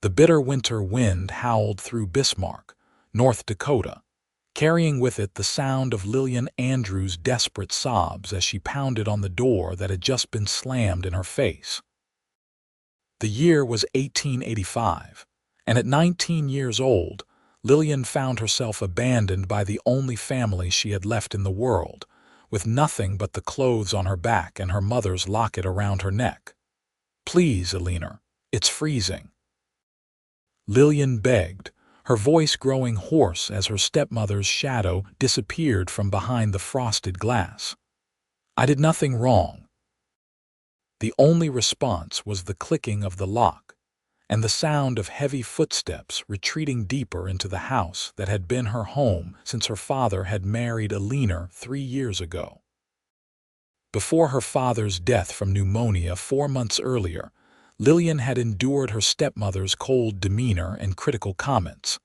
The bitter winter wind howled through Bismarck, North Dakota, carrying with it the sound of Lillian Andrews' desperate sobs as she pounded on the door that had just been slammed in her face. The year was 1885, and at 19 years old, Lillian found herself abandoned by the only family she had left in the world, with nothing but the clothes on her back and her mother's locket around her neck. "Please, Eleanor, it's freezing," Lillian begged, her voice growing hoarse as her stepmother's shadow disappeared from behind the frosted glass. "I did nothing wrong." The only response was the clicking of the lock and the sound of heavy footsteps retreating deeper into the house that had been her home since her father had married Eleanor 3 years ago. Before her father's death from pneumonia 4 months earlier, Lillian had endured her stepmother's cold demeanor and critical comments.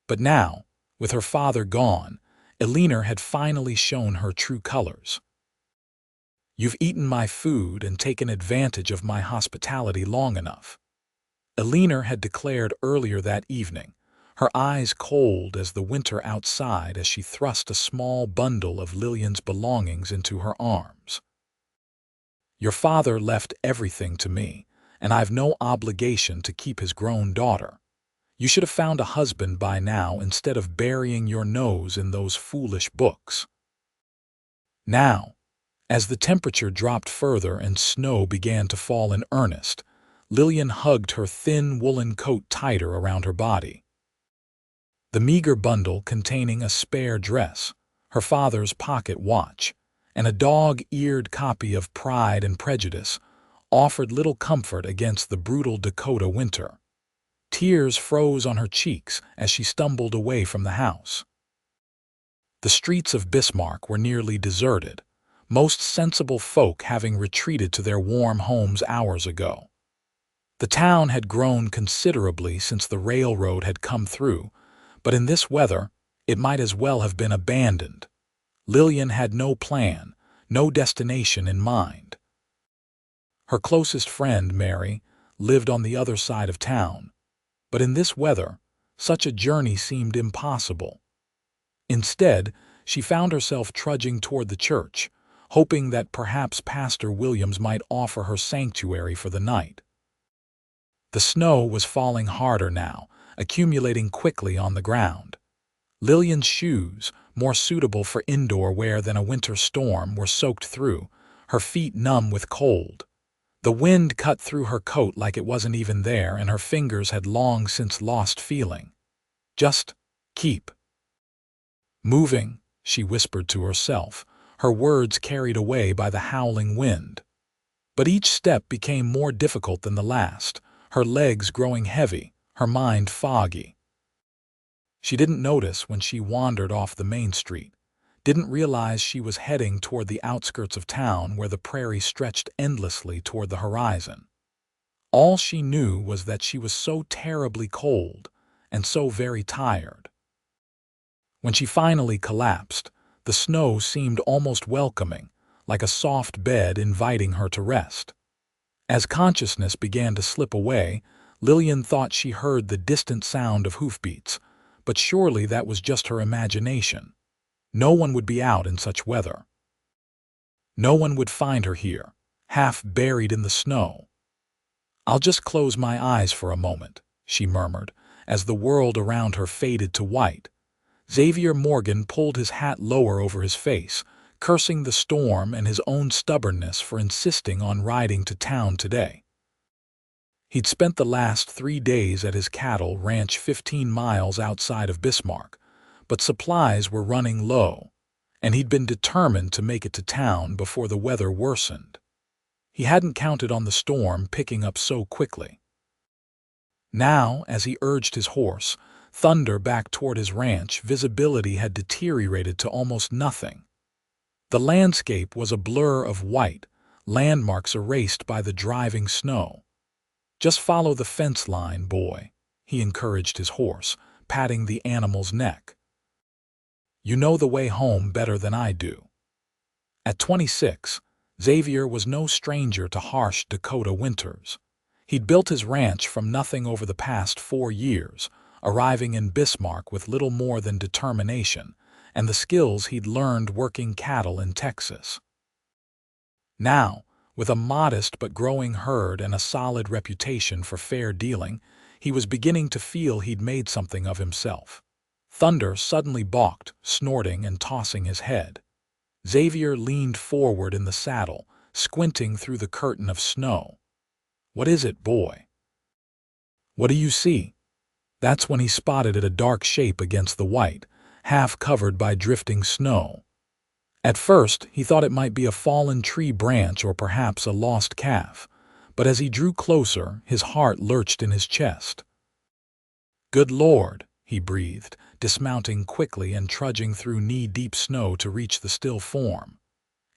But now, with her father gone, Eleanor had finally shown her true colors. "You've eaten my food and taken advantage of my hospitality long enough," Eleanor had declared earlier that evening, her eyes cold as the winter outside as she thrust a small bundle of Lillian's belongings into her arms. "Your father left everything to me, and I've no obligation to keep his grown daughter. You should have found a husband by now instead of burying your nose in those foolish books." Now, as the temperature dropped further and snow began to fall in earnest, Lillian hugged her thin woolen coat tighter around her body. The meager bundle containing a spare dress, her father's pocket watch, and a dog-eared copy of Pride and Prejudice offered little comfort against the brutal Dakota winter. Tears froze on her cheeks as she stumbled away from the house. The streets of Bismarck were nearly deserted, most sensible folk having retreated to their warm homes hours ago. The town had grown considerably since the railroad had come through, but in this weather it might as well have been abandoned. Lillian had no plan, no destination in mind. Her closest friend, Mary, lived on the other side of town, but in this weather, such a journey seemed impossible. Instead, she found herself trudging toward the church, hoping that perhaps Pastor Williams might offer her sanctuary for the night. The snow was falling harder now, accumulating quickly on the ground. Lillian's shoes, more suitable for indoor wear than a winter storm, were soaked through, her feet numb with cold. The wind cut through her coat like it wasn't even there, and her fingers had long since lost feeling. "Just keep moving," she whispered to herself, her words carried away by the howling wind. But each step became more difficult than the last, her legs growing heavy, her mind foggy. She didn't notice when she wandered off the main street, didn't realize she was heading toward the outskirts of town where the prairie stretched endlessly toward the horizon. All she knew was that she was so terribly cold and so very tired. When she finally collapsed, the snow seemed almost welcoming, like a soft bed inviting her to rest. As consciousness began to slip away, Lillian thought she heard the distant sound of hoofbeats, but surely that was just her imagination. No one would be out in such weather. No one would find her here, half buried in the snow. "I'll just close my eyes for a moment," she murmured, as the world around her faded to white. Xavier Morgan pulled his hat lower over his face, cursing the storm and his own stubbornness for insisting on riding to town today. He'd spent the last 3 days at his cattle ranch 15 miles outside of Bismarck, but supplies were running low, and he'd been determined to make it to town before the weather worsened. He hadn't counted on the storm picking up so quickly. Now, as he urged his horse, thunder back toward his ranch, visibility had deteriorated to almost nothing. The landscape was a blur of white, landmarks erased by the driving snow. "Just follow the fence line, boy," he encouraged his horse, patting the animal's neck. "You know the way home better than I do." At 26, Xavier was no stranger to harsh Dakota winters. He'd built his ranch from nothing over the past 4 years, arriving in Bismarck with little more than determination and the skills he'd learned working cattle in Texas. Now, with a modest but growing herd and a solid reputation for fair dealing, he was beginning to feel he'd made something of himself. Thunder suddenly balked, snorting and tossing his head. Xavier leaned forward in the saddle, squinting through the curtain of snow. "What is it, boy?" "What do you see?" That's when he spotted it, a dark shape against the white, half covered by drifting snow. At first, he thought it might be a fallen tree branch or perhaps a lost calf, but as he drew closer, his heart lurched in his chest. "Good Lord," he breathed, dismounting quickly and trudging through knee-deep snow to reach the still form.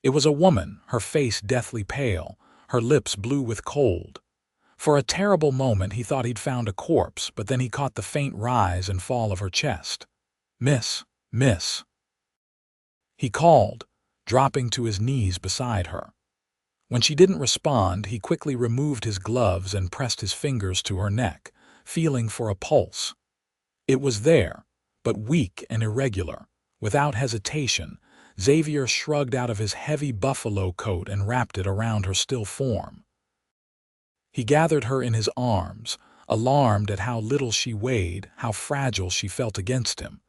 It was a woman, her face deathly pale, her lips blue with cold. For a terrible moment he thought he'd found a corpse, but then he caught the faint rise and fall of her chest. "Miss, miss," he called, dropping to his knees beside her. When she didn't respond, he quickly removed his gloves and pressed his fingers to her neck, feeling for a pulse. It was there, but weak and irregular. Without hesitation, Xavier shrugged out of his heavy buffalo coat and wrapped it around her still form. He gathered her in his arms, alarmed at how little she weighed, how fragile she felt against him.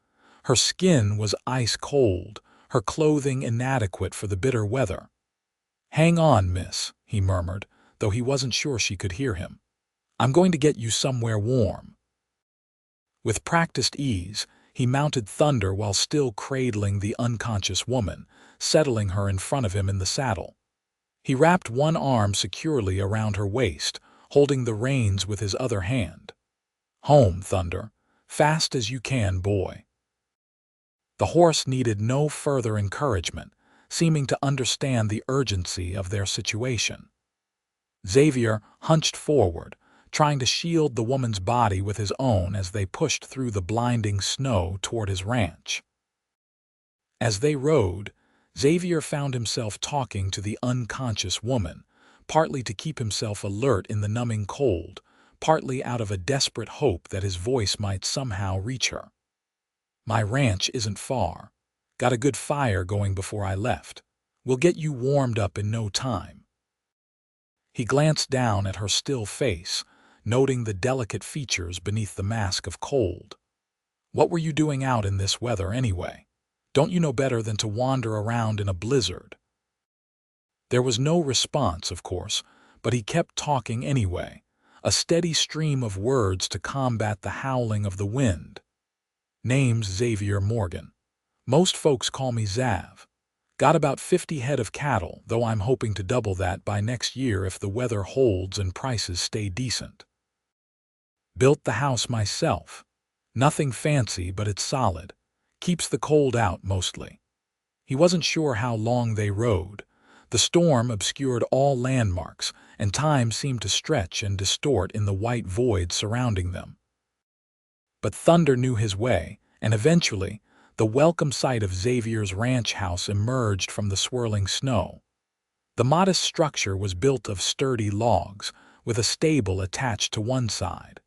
Her skin was ice cold, her clothing inadequate for the bitter weather. "Hang on, miss," he murmured, though he wasn't sure she could hear him. "I'm going to get you somewhere warm." With practiced ease, he mounted Thunder while still cradling the unconscious woman, settling her in front of him in the saddle. He wrapped one arm securely around her waist, holding the reins with his other hand. "Home, Thunder. Fast as you can, boy." The horse needed no further encouragement, seeming to understand the urgency of their situation. Xavier hunched forward, trying to shield the woman's body with his own as they pushed through the blinding snow toward his ranch. As they rode, Xavier found himself talking to the unconscious woman, partly to keep himself alert in the numbing cold, partly out of a desperate hope that his voice might somehow reach her. "My ranch isn't far. Got a good fire going before I left. We'll get you warmed up in no time." He glanced down at her still face, noting the delicate features beneath the mask of cold. "What were you doing out in this weather anyway? Don't you know better than to wander around in a blizzard?" There was no response, of course, but he kept talking anyway, a steady stream of words to combat the howling of the wind. "Name's Xavier Morgan. Most folks call me Zav. Got about 50 head of cattle, though I'm hoping to double that by next year if the weather holds and prices stay decent. Built the house myself. Nothing fancy, but it's solid. Keeps the cold out mostly." He wasn't sure how long they rode. The storm obscured all landmarks, and time seemed to stretch and distort in the white void surrounding them. But Thunder knew his way, and eventually, the welcome sight of Xavier's ranch house emerged from the swirling snow. The modest structure was built of sturdy logs, with a stable attached to one side.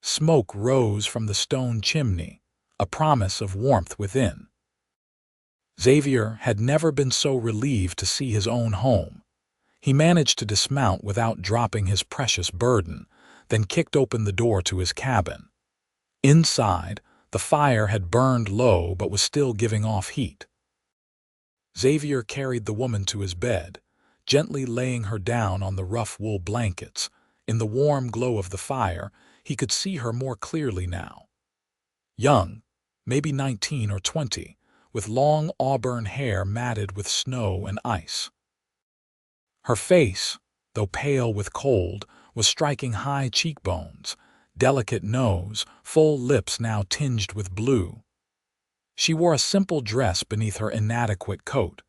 Smoke rose from the stone chimney, a promise of warmth within. Xavier had never been so relieved to see his own home. He managed to dismount without dropping his precious burden, then kicked open the door to his cabin. Inside, the fire had burned low but was still giving off heat. Xavier carried the woman to his bed, gently laying her down on the rough wool blankets. In the warm glow of the fire, he could see her more clearly now. Young, maybe 19 or 20, with long auburn hair matted with snow and ice. Her face, though pale with cold, was striking high cheekbones, delicate nose, full lips now tinged with blue. She wore a simple dress beneath her inadequate coat,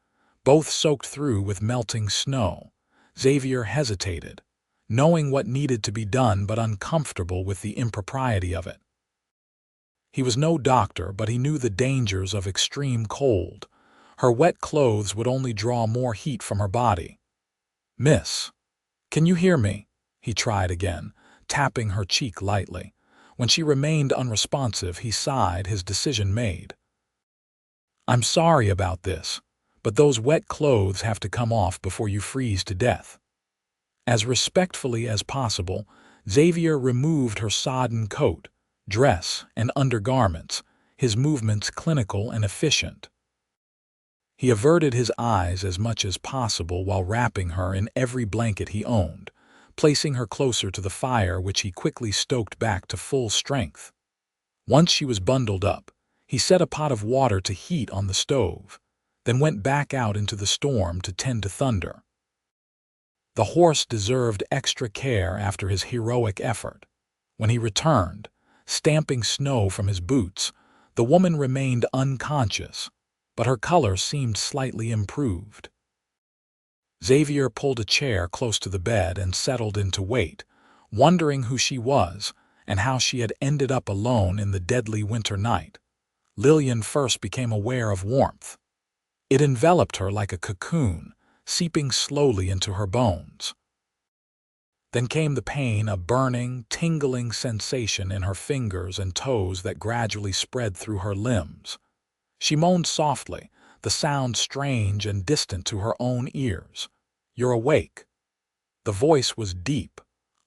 both soaked through with melting snow. Xavier hesitated, knowing what needed to be done but uncomfortable with the impropriety of it. He was no doctor, but he knew the dangers of extreme cold. Her wet clothes would only draw more heat from her body. "Miss, can you hear me?" He tried again, tapping her cheek lightly. When she remained unresponsive, he sighed, his decision made. I'm sorry about this, but those wet clothes have to come off before you freeze to death. As respectfully as possible, Xavier removed her sodden coat, dress, and undergarments, his movements clinical and efficient. He averted his eyes as much as possible while wrapping her in every blanket he owned, placing her closer to the fire which he quickly stoked back to full strength. Once she was bundled up, he set a pot of water to heat on the stove, then went back out into the storm to tend to thunder. The horse deserved extra care after his heroic effort. When he returned, stamping snow from his boots, the woman remained unconscious, but her color seemed slightly improved. Xavier pulled a chair close to the bed and settled in to wait, wondering who she was and how she had ended up alone in the deadly winter night. Lillian first became aware of warmth. It enveloped her like a cocoon, seeping slowly into her bones. Then came the pain, a burning, tingling sensation in her fingers and toes that gradually spread through her limbs. She moaned softly, the sound strange and distant to her own ears. "You're awake." The voice was deep,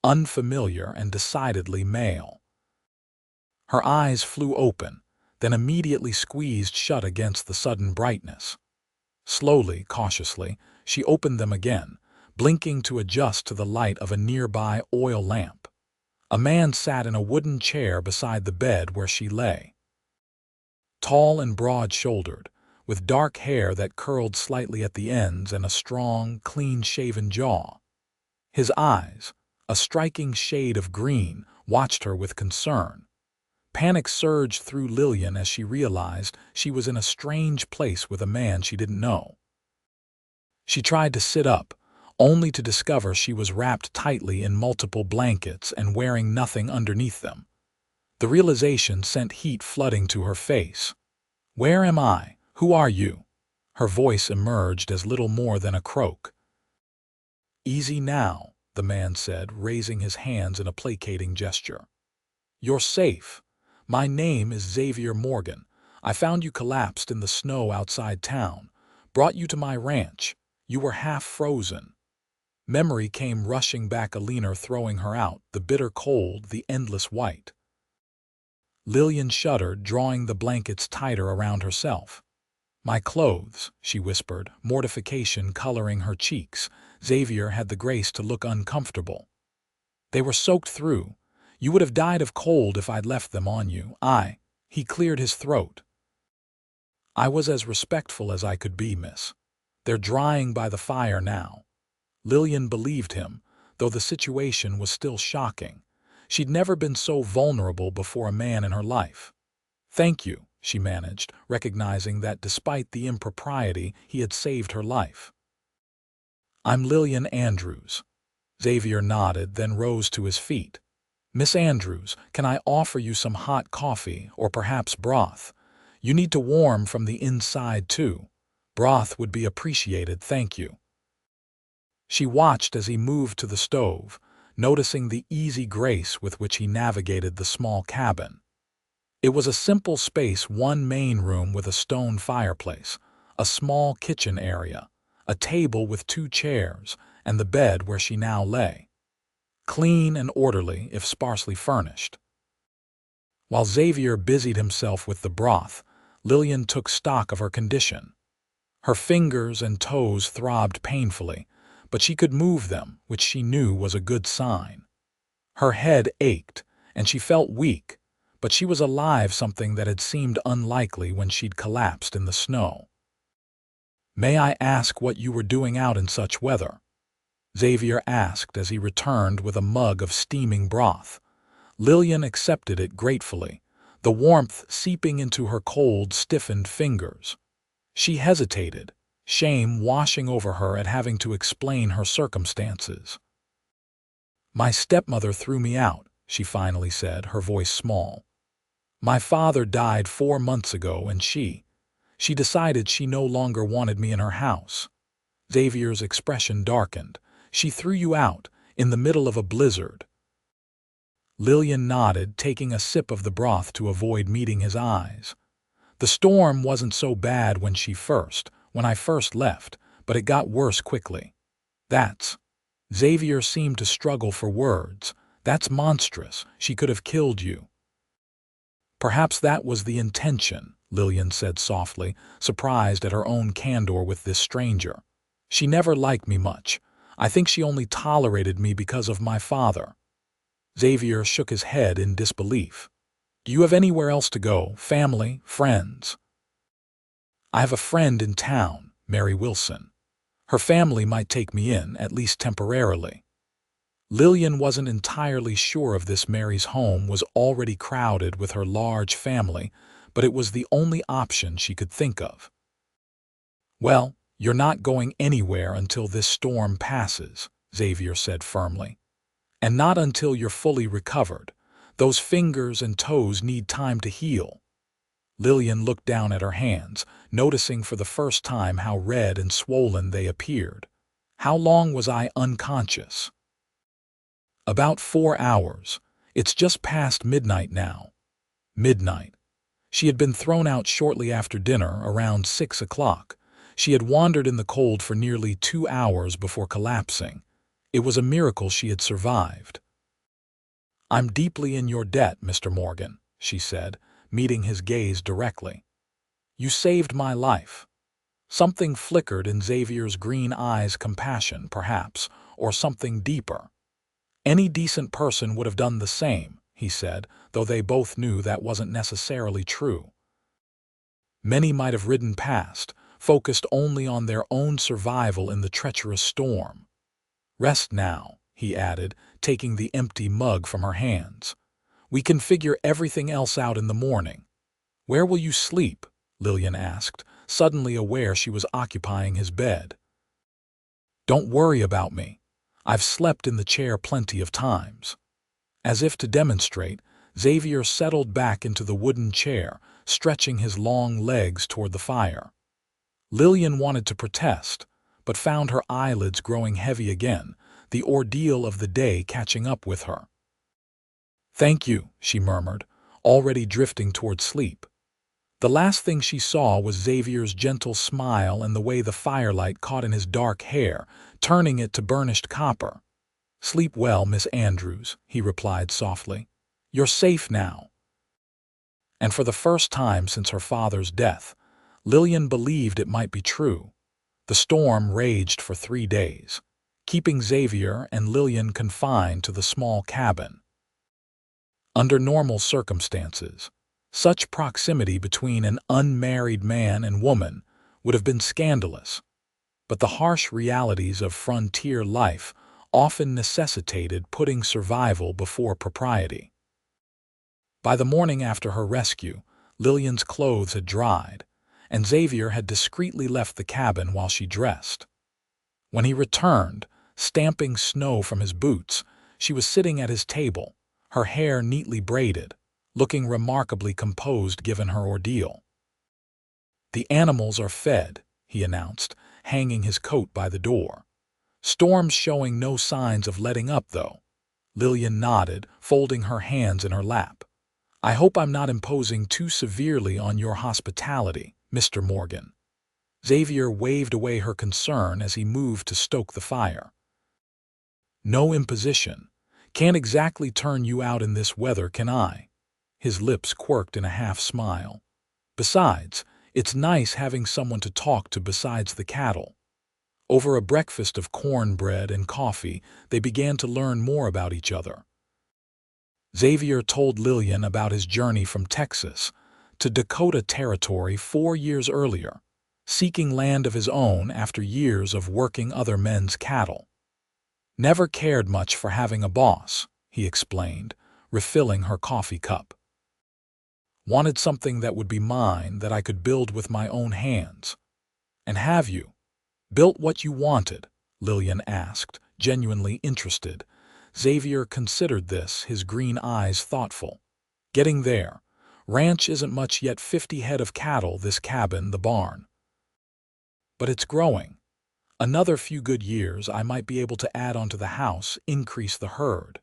unfamiliar, and decidedly male. Her eyes flew open, then immediately squeezed shut against the sudden brightness. Slowly, cautiously, she opened them again, blinking to adjust to the light of a nearby oil lamp. A man sat in a wooden chair beside the bed where she lay. Tall and broad-shouldered, with dark hair that curled slightly at the ends and a strong, clean-shaven jaw. His eyes, a striking shade of green, watched her with concern. Panic surged through Lillian as she realized she was in a strange place with a man she didn't know. She tried to sit up, only to discover she was wrapped tightly in multiple blankets and wearing nothing underneath them. The realization sent heat flooding to her face. "Where am I? Who are you?" Her voice emerged as little more than a croak. "Easy now," the man said, raising his hands in a placating gesture. "You're safe. My name is Xavier Morgan. I found you collapsed in the snow outside town, brought you to my ranch. You were half frozen." Memory came rushing back, Alina throwing her out, the bitter cold, the endless white. Lillian shuddered, drawing the blankets tighter around herself. "My clothes," she whispered, mortification coloring her cheeks. Xavier had the grace to look uncomfortable. "They were soaked through. You would have died of cold if I'd left them on you." He cleared his throat. "I was as respectful as I could be, miss. They're drying by the fire now." Lillian believed him, though the situation was still shocking. She'd never been so vulnerable before a man in her life. "Thank you," she managed, recognizing that despite the impropriety, he had saved her life. "I'm Lillian Andrews." Xavier nodded, then rose to his feet. "Miss Andrews, can I offer you some hot coffee or perhaps broth? You need to warm from the inside too. Broth would be appreciated, thank you." She watched as he moved to the stove, noticing the easy grace with which he navigated the small cabin. It was a simple space, one main room with a stone fireplace, a small kitchen area, a table with 2 chairs, and the bed where she now lay. Clean and orderly, if sparsely furnished. While Xavier busied himself with the broth, Lillian took stock of her condition. Her fingers and toes throbbed painfully, but she could move them, which she knew was a good sign. Her head ached, and she felt weak, but she was alive, something that had seemed unlikely when she'd collapsed in the snow. "May I ask what you were doing out in such weather?" Xavier asked as he returned with a mug of steaming broth. Lillian accepted it gratefully, the warmth seeping into her cold, stiffened fingers. She hesitated, shame washing over her at having to explain her circumstances. "My stepmother threw me out," she finally said, her voice small. "My father died 4 months ago, and she decided she no longer wanted me in her house." Xavier's expression darkened. "She threw you out, in the middle of a blizzard. Lillian nodded, taking a sip of the broth to avoid meeting his eyes. The storm wasn't so bad when I first left, but it got worse quickly. That's... Xavier seemed to struggle for words. That's monstrous. She could have killed you. Perhaps that was the intention, Lillian said softly, surprised at her own candor with this stranger. She never liked me much. I think she only tolerated me because of my father. Xavier shook his head in disbelief. Do you have anywhere else to go? Family? Friends? I have a friend in town, Mary Wilson. Her family might take me in, at least temporarily. Lillian wasn't entirely sure of this. Mary's home was already crowded with her large family, but it was the only option she could think of. Well, you're not going anywhere until this storm passes, Xavier said firmly. And not until you're fully recovered. Those fingers and toes need time to heal. Lillian looked down at her hands, noticing for the first time how red and swollen they appeared. How long was I unconscious? About 4 hours. It's just past midnight now. Midnight. She had been thrown out shortly after dinner, around 6 o'clock. She had wandered in the cold for nearly 2 hours before collapsing. It was a miracle she had survived. I'm deeply in your debt, Mr. Morgan, she said, meeting his gaze directly. You saved my life. Something flickered in Xavier's green eyes, compassion, perhaps, or something deeper. Any decent person would have done the same, he said, though they both knew that wasn't necessarily true. Many might have ridden past, focused only on their own survival in the treacherous storm. Rest now, he added, taking the empty mug from her hands. We can figure everything else out in the morning. Where will you sleep? Lillian asked, suddenly aware she was occupying his bed. Don't worry about me. I've slept in the chair plenty of times. As if to demonstrate, Xavier settled back into the wooden chair, stretching his long legs toward the fire. Lillian wanted to protest, but found her eyelids growing heavy again, the ordeal of the day catching up with her. Thank you, she murmured, already drifting toward sleep. The last thing she saw was Xavier's gentle smile and the way the firelight caught in his dark hair, turning it to burnished copper. Sleep well, Miss Andrews, he replied softly. You're safe now. And for the first time since her father's death, Lillian believed it might be true. The storm raged for 3 days, keeping Xavier and Lillian confined to the small cabin. Under normal circumstances, such proximity between an unmarried man and woman would have been scandalous, but the harsh realities of frontier life often necessitated putting survival before propriety. By the morning after her rescue, Lillian's clothes had dried, and Xavier had discreetly left the cabin while she dressed. When he returned, stamping snow from his boots, she was sitting at his table, her hair neatly braided, looking remarkably composed given her ordeal. The animals are fed, he announced, hanging his coat by the door. Storm's showing no signs of letting up, though. Lillian nodded, folding her hands in her lap. I hope I'm not imposing too severely on your hospitality, Mr. Morgan. Xavier waved away her concern as he moved to stoke the fire. No imposition. Can't exactly turn you out in this weather, can I? His lips quirked in a half-smile. Besides, it's nice having someone to talk to besides the cattle. Over a breakfast of cornbread and coffee, they began to learn more about each other. Xavier told Lillian about his journey from Texas to Dakota Territory 4 years earlier, seeking land of his own after years of working other men's cattle. Never cared much for having a boss, he explained, refilling her coffee cup. Wanted something that would be mine, that I could build with my own hands. And have you built what you wanted? Lillian asked, genuinely interested. Xavier considered this, his green eyes thoughtful. Getting there. Ranch isn't much yet, 50 head of cattle, this cabin, the barn. But it's growing. Another few good years I might be able to add onto the house, increase the herd.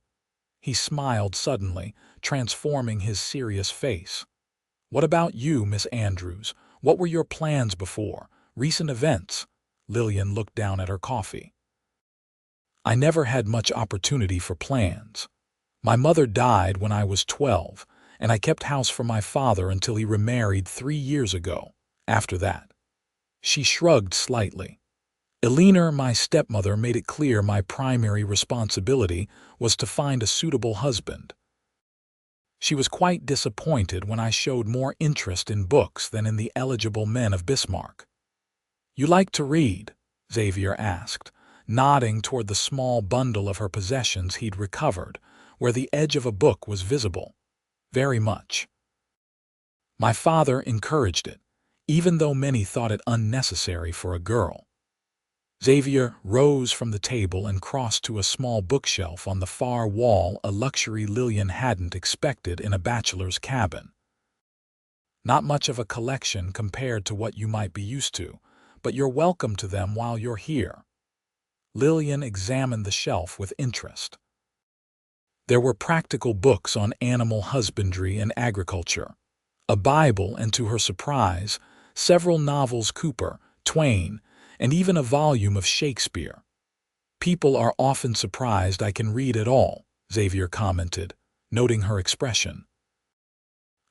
He smiled suddenly, transforming his serious face. What about you, Miss Andrews? What were your plans before? Recent events? Lillian looked down at her coffee. I never had much opportunity for plans. My mother died when I was 12, and I kept house for my father until he remarried 3 years ago. After that, she shrugged slightly. Eleanor, my stepmother, made it clear my primary responsibility was to find a suitable husband. She was quite disappointed when I showed more interest in books than in the eligible men of Bismarck. You like to read? Xavier asked, nodding toward the small bundle of her possessions he'd recovered, where the edge of a book was visible. Very much. My father encouraged it, even though many thought it unnecessary for a girl. Xavier rose from the table and crossed to a small bookshelf on the far wall, a luxury Lillian hadn't expected in a bachelor's cabin. Not much of a collection compared to what you might be used to, but you're welcome to them while you're here. Lillian examined the shelf with interest. There were practical books on animal husbandry and agriculture, a Bible, and to her surprise, several novels, Cooper, Twain, and even a volume of Shakespeare. People are often surprised I can read at all, Xavier commented, noting her expression.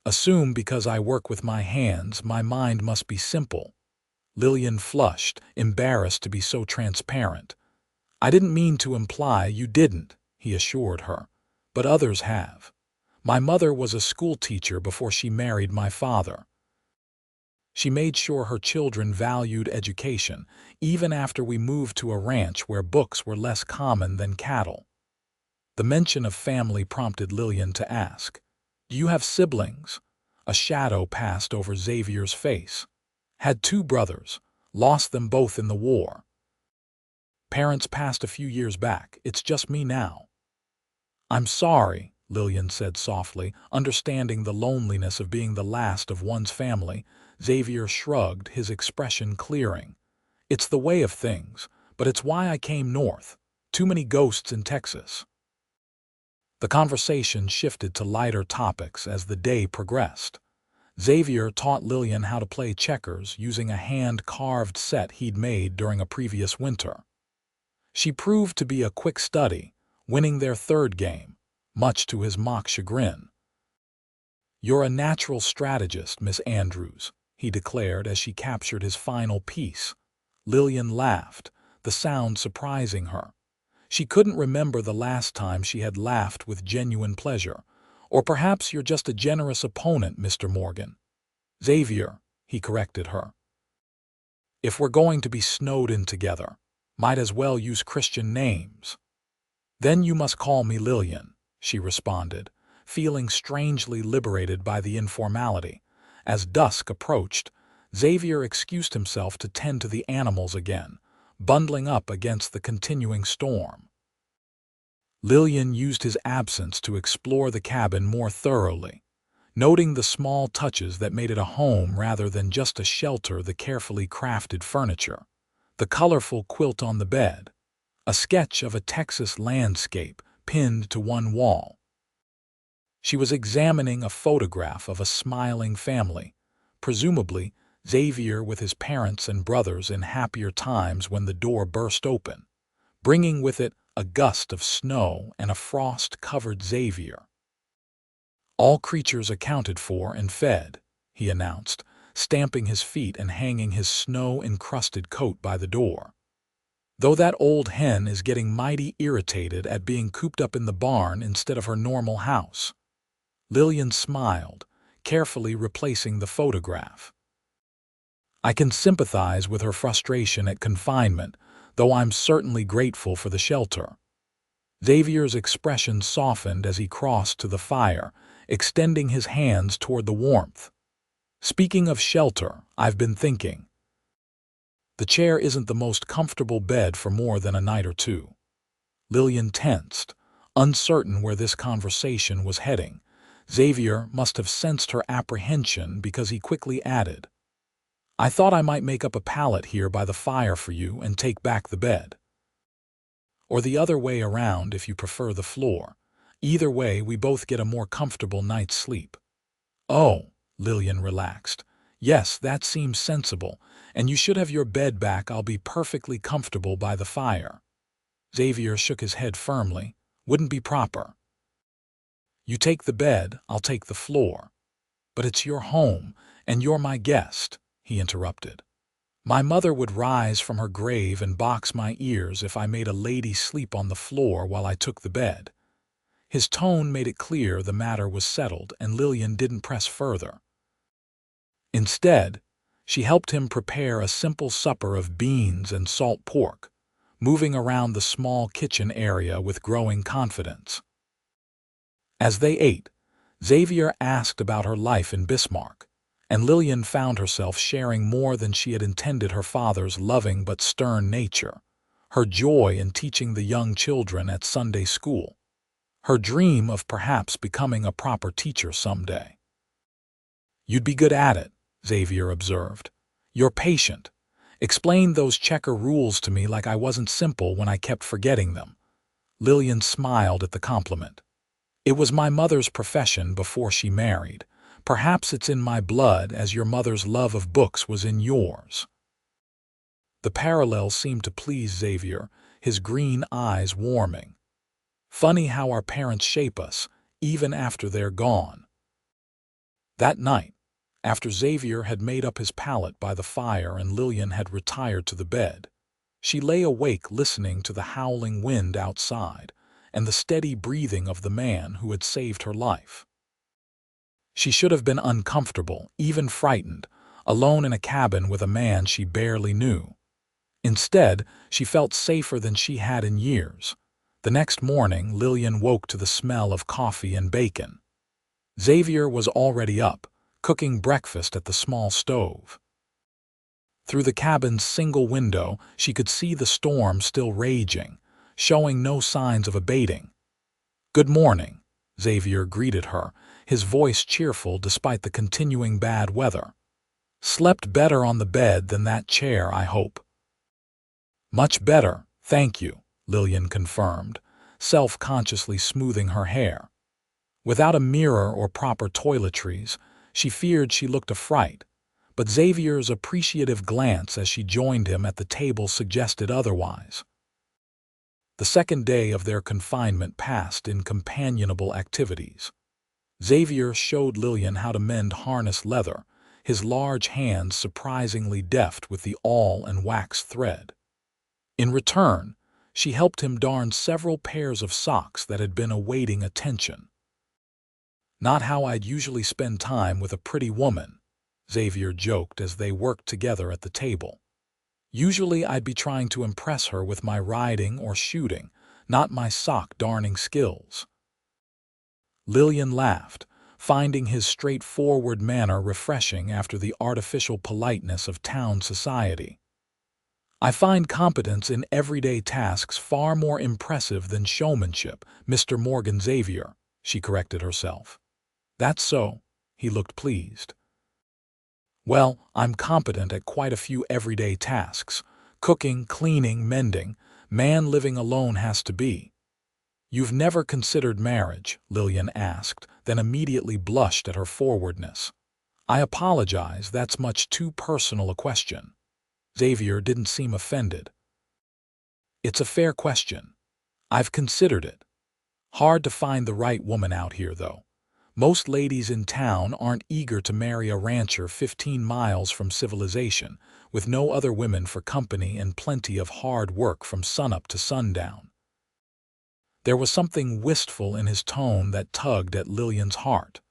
Assume because I work with my hands, my mind must be simple. Lillian flushed, embarrassed to be so transparent. I didn't mean to imply you didn't, he assured her, but others have. My mother was a school teacher before she married my father. She made sure her children valued education, even after we moved to a ranch where books were less common than cattle. The mention of family prompted Lillian to ask, "Do you have siblings?" A shadow passed over Xavier's face. Had 2 brothers, lost them both in the war. Parents passed a few years back, it's just me now. I'm sorry, Lillian said softly, understanding the loneliness of being the last of one's family. Xavier shrugged, his expression clearing. It's the way of things, but it's why I came north. Too many ghosts in Texas. The conversation shifted to lighter topics as the day progressed. Xavier taught Lillian how to play checkers using a hand-carved set he'd made during a previous winter. She proved to be a quick study, winning their 3rd game, much to his mock chagrin. You're a natural strategist, Miss Andrews, he declared as she captured his final piece. Lillian laughed, the sound surprising her. She couldn't remember the last time she had laughed with genuine pleasure. Or perhaps you're just a generous opponent, Mr. Morgan. Xavier, he corrected her. If we're going to be snowed in together, might as well use Christian names. Then you must call me Lillian, she responded, feeling strangely liberated by the informality. As dusk approached, Xavier excused himself to tend to the animals again, bundling up against the continuing storm. Lillian used his absence to explore the cabin more thoroughly, noting the small touches that made it a home rather than just a shelter, the carefully crafted furniture, the colorful quilt on the bed, a sketch of a Texas landscape pinned to one wall. She was examining a photograph of a smiling family, presumably Xavier with his parents and brothers in happier times, when the door burst open, bringing with it a gust of snow and a frost-covered Xavier. All creatures accounted for and fed, he announced, stamping his feet and hanging his snow-encrusted coat by the door. Though that old hen is getting mighty irritated at being cooped up in the barn instead of her normal house. Lillian smiled, carefully replacing the photograph. I can sympathize with her frustration at confinement, though I'm certainly grateful for the shelter. Xavier's expression softened as he crossed to the fire, extending his hands toward the warmth. Speaking of shelter, I've been thinking. The chair isn't the most comfortable bed for more than a night or 2. Lillian tensed, uncertain where this conversation was heading. Xavier must have sensed her apprehension because he quickly added, I thought I might make up a pallet here by the fire for you and take back the bed. Or the other way around if you prefer the floor. Either way, we both get a more comfortable night's sleep." "Oh," Lillian relaxed. "Yes, that seems sensible, and you should have your bed back. I'll be perfectly comfortable by the fire." Xavier shook his head firmly. "Wouldn't be proper. You take the bed, I'll take the floor." "But it's your home, and you're my guest," he interrupted. "My mother would rise from her grave and box my ears if I made a lady sleep on the floor while I took the bed." His tone made it clear the matter was settled, and Lillian didn't press further. Instead, she helped him prepare a simple supper of beans and salt pork, moving around the small kitchen area with growing confidence. As they ate, Xavier asked about her life in Bismarck, and Lillian found herself sharing more than she had intended: her father's loving but stern nature, her joy in teaching the young children at Sunday school, her dream of perhaps becoming a proper teacher someday. "You'd be good at it," Xavier observed. "You're patient. Explained those checker rules to me like I wasn't simple when I kept forgetting them." Lillian smiled at the compliment. "It was my mother's profession before she married. Perhaps it's in my blood, as your mother's love of books was in yours." The parallel seemed to please Xavier, his green eyes warming. "Funny how our parents shape us, even after they're gone." That night, after Xavier had made up his pallet by the fire and Lillian had retired to the bed, she lay awake listening to the howling wind outside and the steady breathing of the man who had saved her life. She should have been uncomfortable, even frightened, alone in a cabin with a man she barely knew. Instead, she felt safer than she had in years. The next morning, Lillian woke to the smell of coffee and bacon. Xavier was already up, cooking breakfast at the small stove. Through the cabin's single window, she could see the storm still raging, showing no signs of abating. "Good morning," Xavier greeted her, his voice cheerful despite the continuing bad weather. "Slept better on the bed than that chair, I hope." "Much better, thank you," Lillian confirmed, self-consciously smoothing her hair. Without a mirror or proper toiletries, she feared she looked a fright, but Xavier's appreciative glance as she joined him at the table suggested otherwise. The second day of their confinement passed in companionable activities. Xavier showed Lillian how to mend harness leather, his large hands surprisingly deft with the awl and wax thread. In return, she helped him darn several pairs of socks that had been awaiting attention. "Not how I'd usually spend time with a pretty woman," Xavier joked as they worked together at the table. "Usually I'd be trying to impress her with my riding or shooting, not my sock-darning skills." Lillian laughed, finding his straightforward manner refreshing after the artificial politeness of town society. "I find competence in everyday tasks far more impressive than showmanship, Mr. Morgan." "Xavier," she corrected herself. "That's so." He looked pleased. "Well, I'm competent at quite a few everyday tasks. Cooking, cleaning, mending. Man living alone has to be." "You've never considered marriage?" Lillian asked, then immediately blushed at her forwardness. "I apologize, that's much too personal a question." Xavier didn't seem offended. "It's a fair question. I've considered it. Hard to find the right woman out here, though. Most ladies in town aren't eager to marry a rancher 15 miles from civilization, with no other women for company and plenty of hard work from sunup to sundown." There was something wistful in his tone that tugged at Lillian's heart.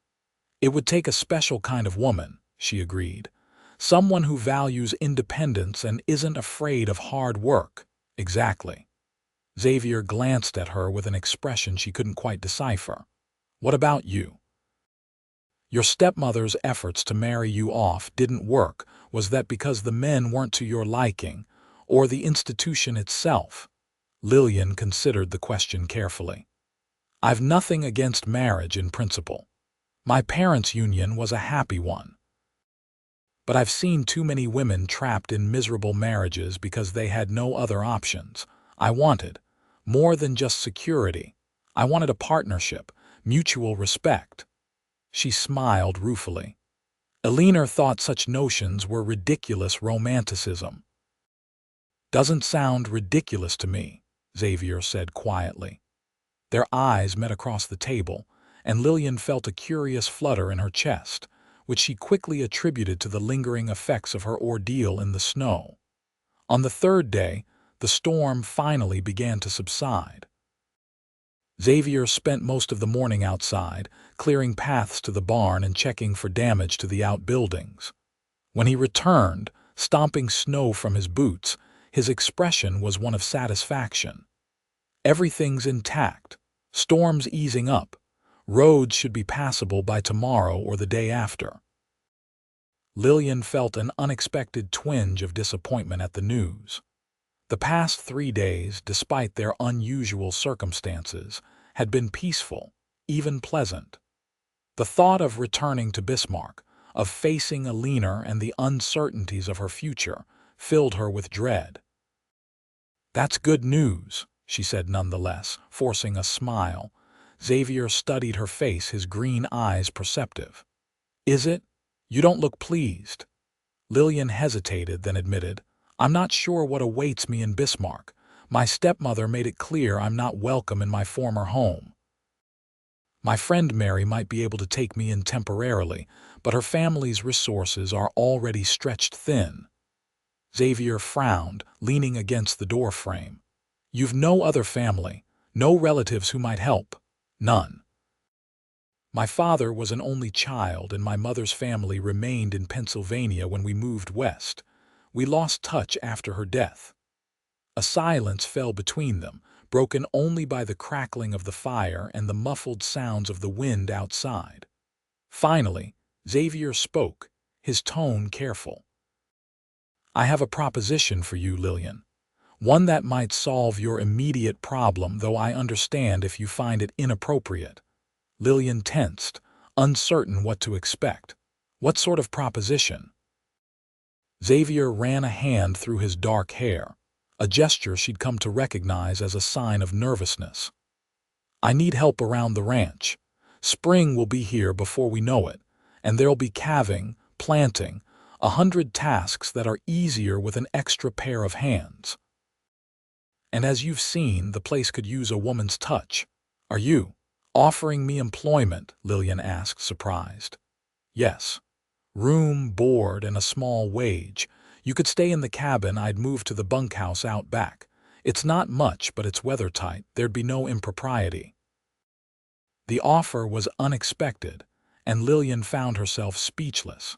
"It would take a special kind of woman," she agreed. "Someone who values independence and isn't afraid of hard work." "Exactly." Xavier glanced at her with an expression she couldn't quite decipher. "What about you? Your stepmother's efforts to marry you off didn't work. Was that because the men weren't to your liking, or the institution itself?" Lillian considered the question carefully. "I've nothing against marriage in principle. My parents' union was a happy one. But I've seen too many women trapped in miserable marriages because they had no other options. I wanted more than just security. I wanted a partnership, mutual respect." She smiled ruefully. Eleanor thought such notions were ridiculous romanticism. "Doesn't sound ridiculous to me," Xavier said quietly. Their eyes met across the table, and Lillian felt a curious flutter in her chest, which she quickly attributed to the lingering effects of her ordeal in the snow. On the third day, the storm finally began to subside. Xavier spent most of the morning outside, clearing paths to the barn and checking for damage to the outbuildings. When he returned, stomping snow from his boots, his expression was one of satisfaction. "Everything's intact. Storm's easing up. Roads should be passable by tomorrow or the day after." Lillian felt an unexpected twinge of disappointment at the news. The past 3 days, despite their unusual circumstances, had been peaceful, even pleasant. The thought of returning to Bismarck, of facing Eleanor and the uncertainties of her future, filled her with dread. "That's good news," she said nonetheless, forcing a smile. Xavier studied her face, his green eyes perceptive. "Is it? You don't look pleased." Lillian hesitated, then admitted, "I'm not sure what awaits me in Bismarck. My stepmother made it clear I'm not welcome in my former home. My friend Mary might be able to take me in temporarily, but her family's resources are already stretched thin." Xavier frowned, leaning against the doorframe. "You've no other family, no relatives who might help?" "None. My father was an only child, and my mother's family remained in Pennsylvania when we moved west. We lost touch after her death." A silence fell between them, broken only by the crackling of the fire and the muffled sounds of the wind outside. Finally, Xavier spoke, his tone careful. "I have a proposition for you, Lillian. One that might solve your immediate problem, though I understand if you find it inappropriate." Lillian tensed, uncertain what to expect. "What sort of proposition?" Xavier ran a hand through his dark hair, a gesture she'd come to recognize as a sign of nervousness. "I need help around the ranch. Spring will be here before we know it, and there'll be calving, planting, 100 tasks that are easier with an extra pair of hands. And as you've seen, the place could use a woman's touch. Are you offering me employment?" Lillian asked, surprised. "Yes. Room, board, and a small wage. You could stay in the cabin. I'd move to the bunkhouse out back. It's not much, but it's weathertight. There'd be no impropriety." The offer was unexpected, and Lillian found herself speechless.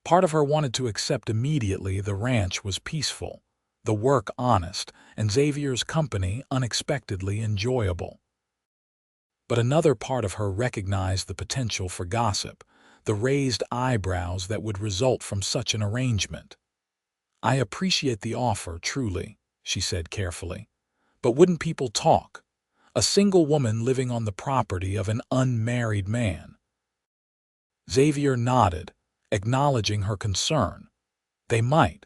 Part of her wanted to accept immediately. The ranch was peaceful, the work honest, and Xavier's company unexpectedly enjoyable. But another part of her recognized the potential for gossip, the raised eyebrows that would result from such an arrangement. "I appreciate the offer, truly," she said carefully. "But wouldn't people talk? A single woman living on the property of an unmarried man." Xavier nodded, acknowledging her concern. "They might.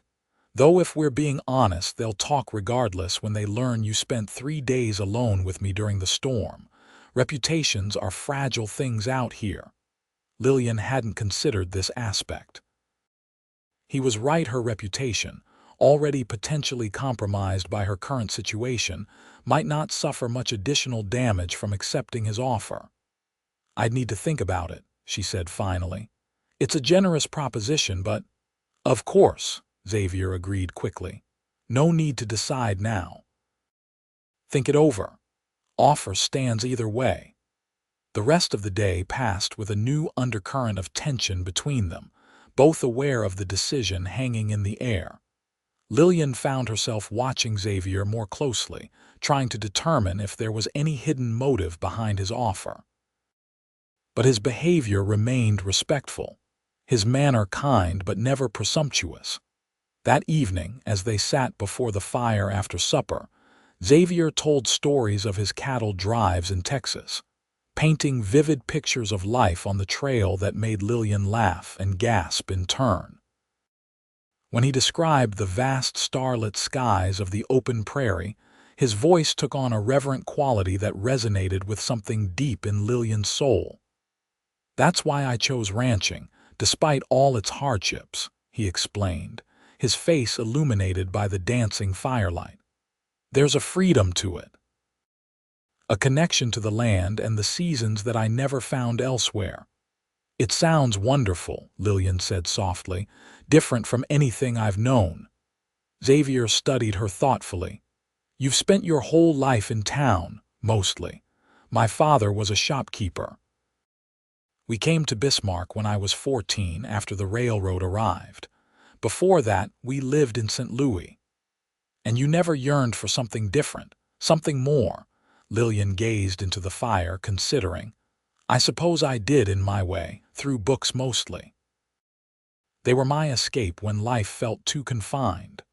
Though if we're being honest, they'll talk regardless when they learn you spent 3 days alone with me during the storm. Reputations are fragile things out here." Lillian hadn't considered this aspect. He was right. Her reputation, already potentially compromised by her current situation, might not suffer much additional damage from accepting his offer. "I'd need to think about it," she said finally. "It's a generous proposition, but—" "Of course," Xavier agreed quickly. "No need to decide now. Think it over. Offer stands either way." The rest of the day passed with a new undercurrent of tension between them, both aware of the decision hanging in the air. Lillian found herself watching Xavier more closely, trying to determine if there was any hidden motive behind his offer. But his behavior remained respectful, his manner kind but never presumptuous. That evening, as they sat before the fire after supper, Xavier told stories of his cattle drives in Texas, painting vivid pictures of life on the trail that made Lillian laugh and gasp in turn. When he described the vast starlit skies of the open prairie, his voice took on a reverent quality that resonated with something deep in Lillian's soul. "That's why I chose ranching, despite all its hardships," he explained, his face illuminated by the dancing firelight. "There's a freedom to it, a connection to the land and the seasons that I never found elsewhere." "It sounds wonderful," Lillian said softly, "different from anything I've known." Xavier studied her thoughtfully. "You've spent your whole life in town, mostly. My father was a shopkeeper. We came to Bismarck when I was 14 after the railroad arrived. Before that, we lived in St. Louis. And you never yearned for something different, something more." Lillian gazed into the fire, considering. "I suppose I did in my way, through books mostly. They were my escape when life felt too confined."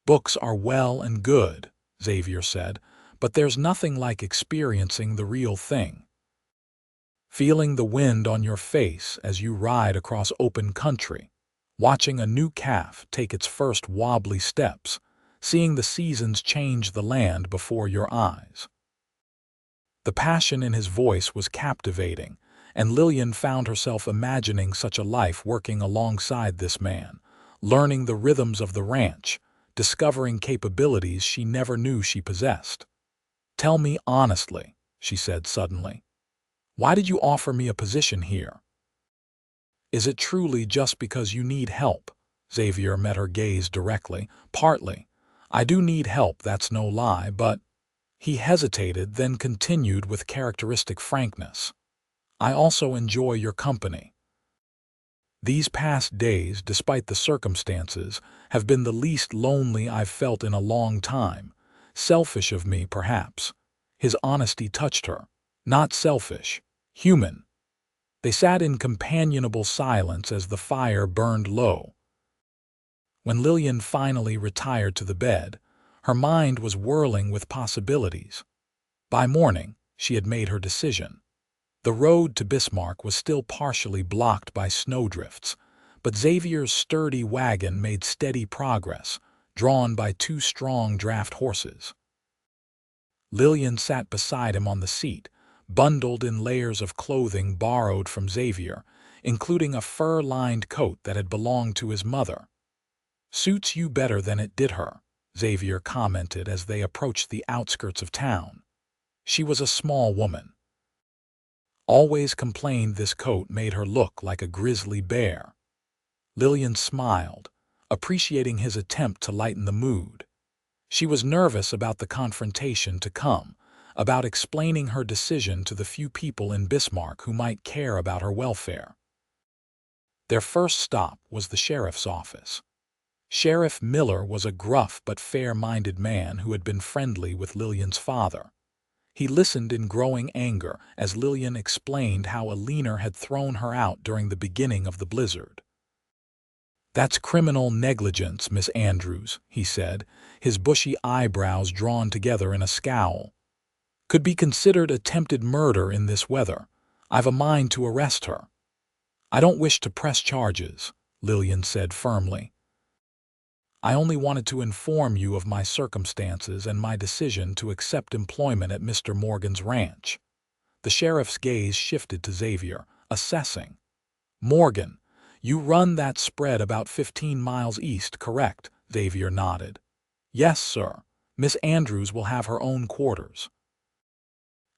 "Books are well and good," Xavier said, "but there's nothing like experiencing the real thing. Feeling the wind on your face as you ride across open country, watching a new calf take its first wobbly steps, seeing the seasons change the land before your eyes." The passion in his voice was captivating, and Lillian found herself imagining such a life working alongside this man, learning the rhythms of the ranch, discovering capabilities she never knew she possessed. "Tell me honestly," she said suddenly, "why did you offer me a position here? Is it truly just because you need help?" Xavier met her gaze directly. "Partly. I do need help, that's no lie, but—" He hesitated, then continued with characteristic frankness. "I also enjoy your company. These past days, despite the circumstances, have been the least lonely I've felt in a long time. Selfish of me, perhaps." His honesty touched her. Not selfish. Human. They sat in companionable silence as the fire burned low. When Lillian finally retired to the bed, her mind was whirling with possibilities. By morning, she had made her decision. The road to Bismarck was still partially blocked by snowdrifts, but Xavier's sturdy wagon made steady progress, drawn by 2 strong draft horses. Lillian sat beside him on the seat, bundled in layers of clothing borrowed from Xavier, including a fur-lined coat that had belonged to his mother. "Suits you better than it did her," Xavier commented as they approached the outskirts of town. She was a small woman. Always complained this coat made her look like a grizzly bear. Lillian smiled, appreciating his attempt to lighten the mood. She was nervous about the confrontation to come, about explaining her decision to the few people in Bismarck who might care about her welfare. Their first stop was the sheriff's office. Sheriff Miller was a gruff but fair-minded man who had been friendly with Lillian's father. He listened in growing anger as Lillian explained how a leaner had thrown her out during the beginning of the blizzard. "That's criminal negligence, Miss Andrews," he said, his bushy eyebrows drawn together in a scowl. "Could be considered attempted murder in this weather. I've a mind to arrest her." "I don't wish to press charges," Lillian said firmly. "I only wanted to inform you of my circumstances and my decision to accept employment at Mr. Morgan's ranch." The sheriff's gaze shifted to Xavier, assessing. "Morgan, you run that spread about 15 miles east, correct?" Xavier nodded. "Yes, sir. Miss Andrews will have her own quarters."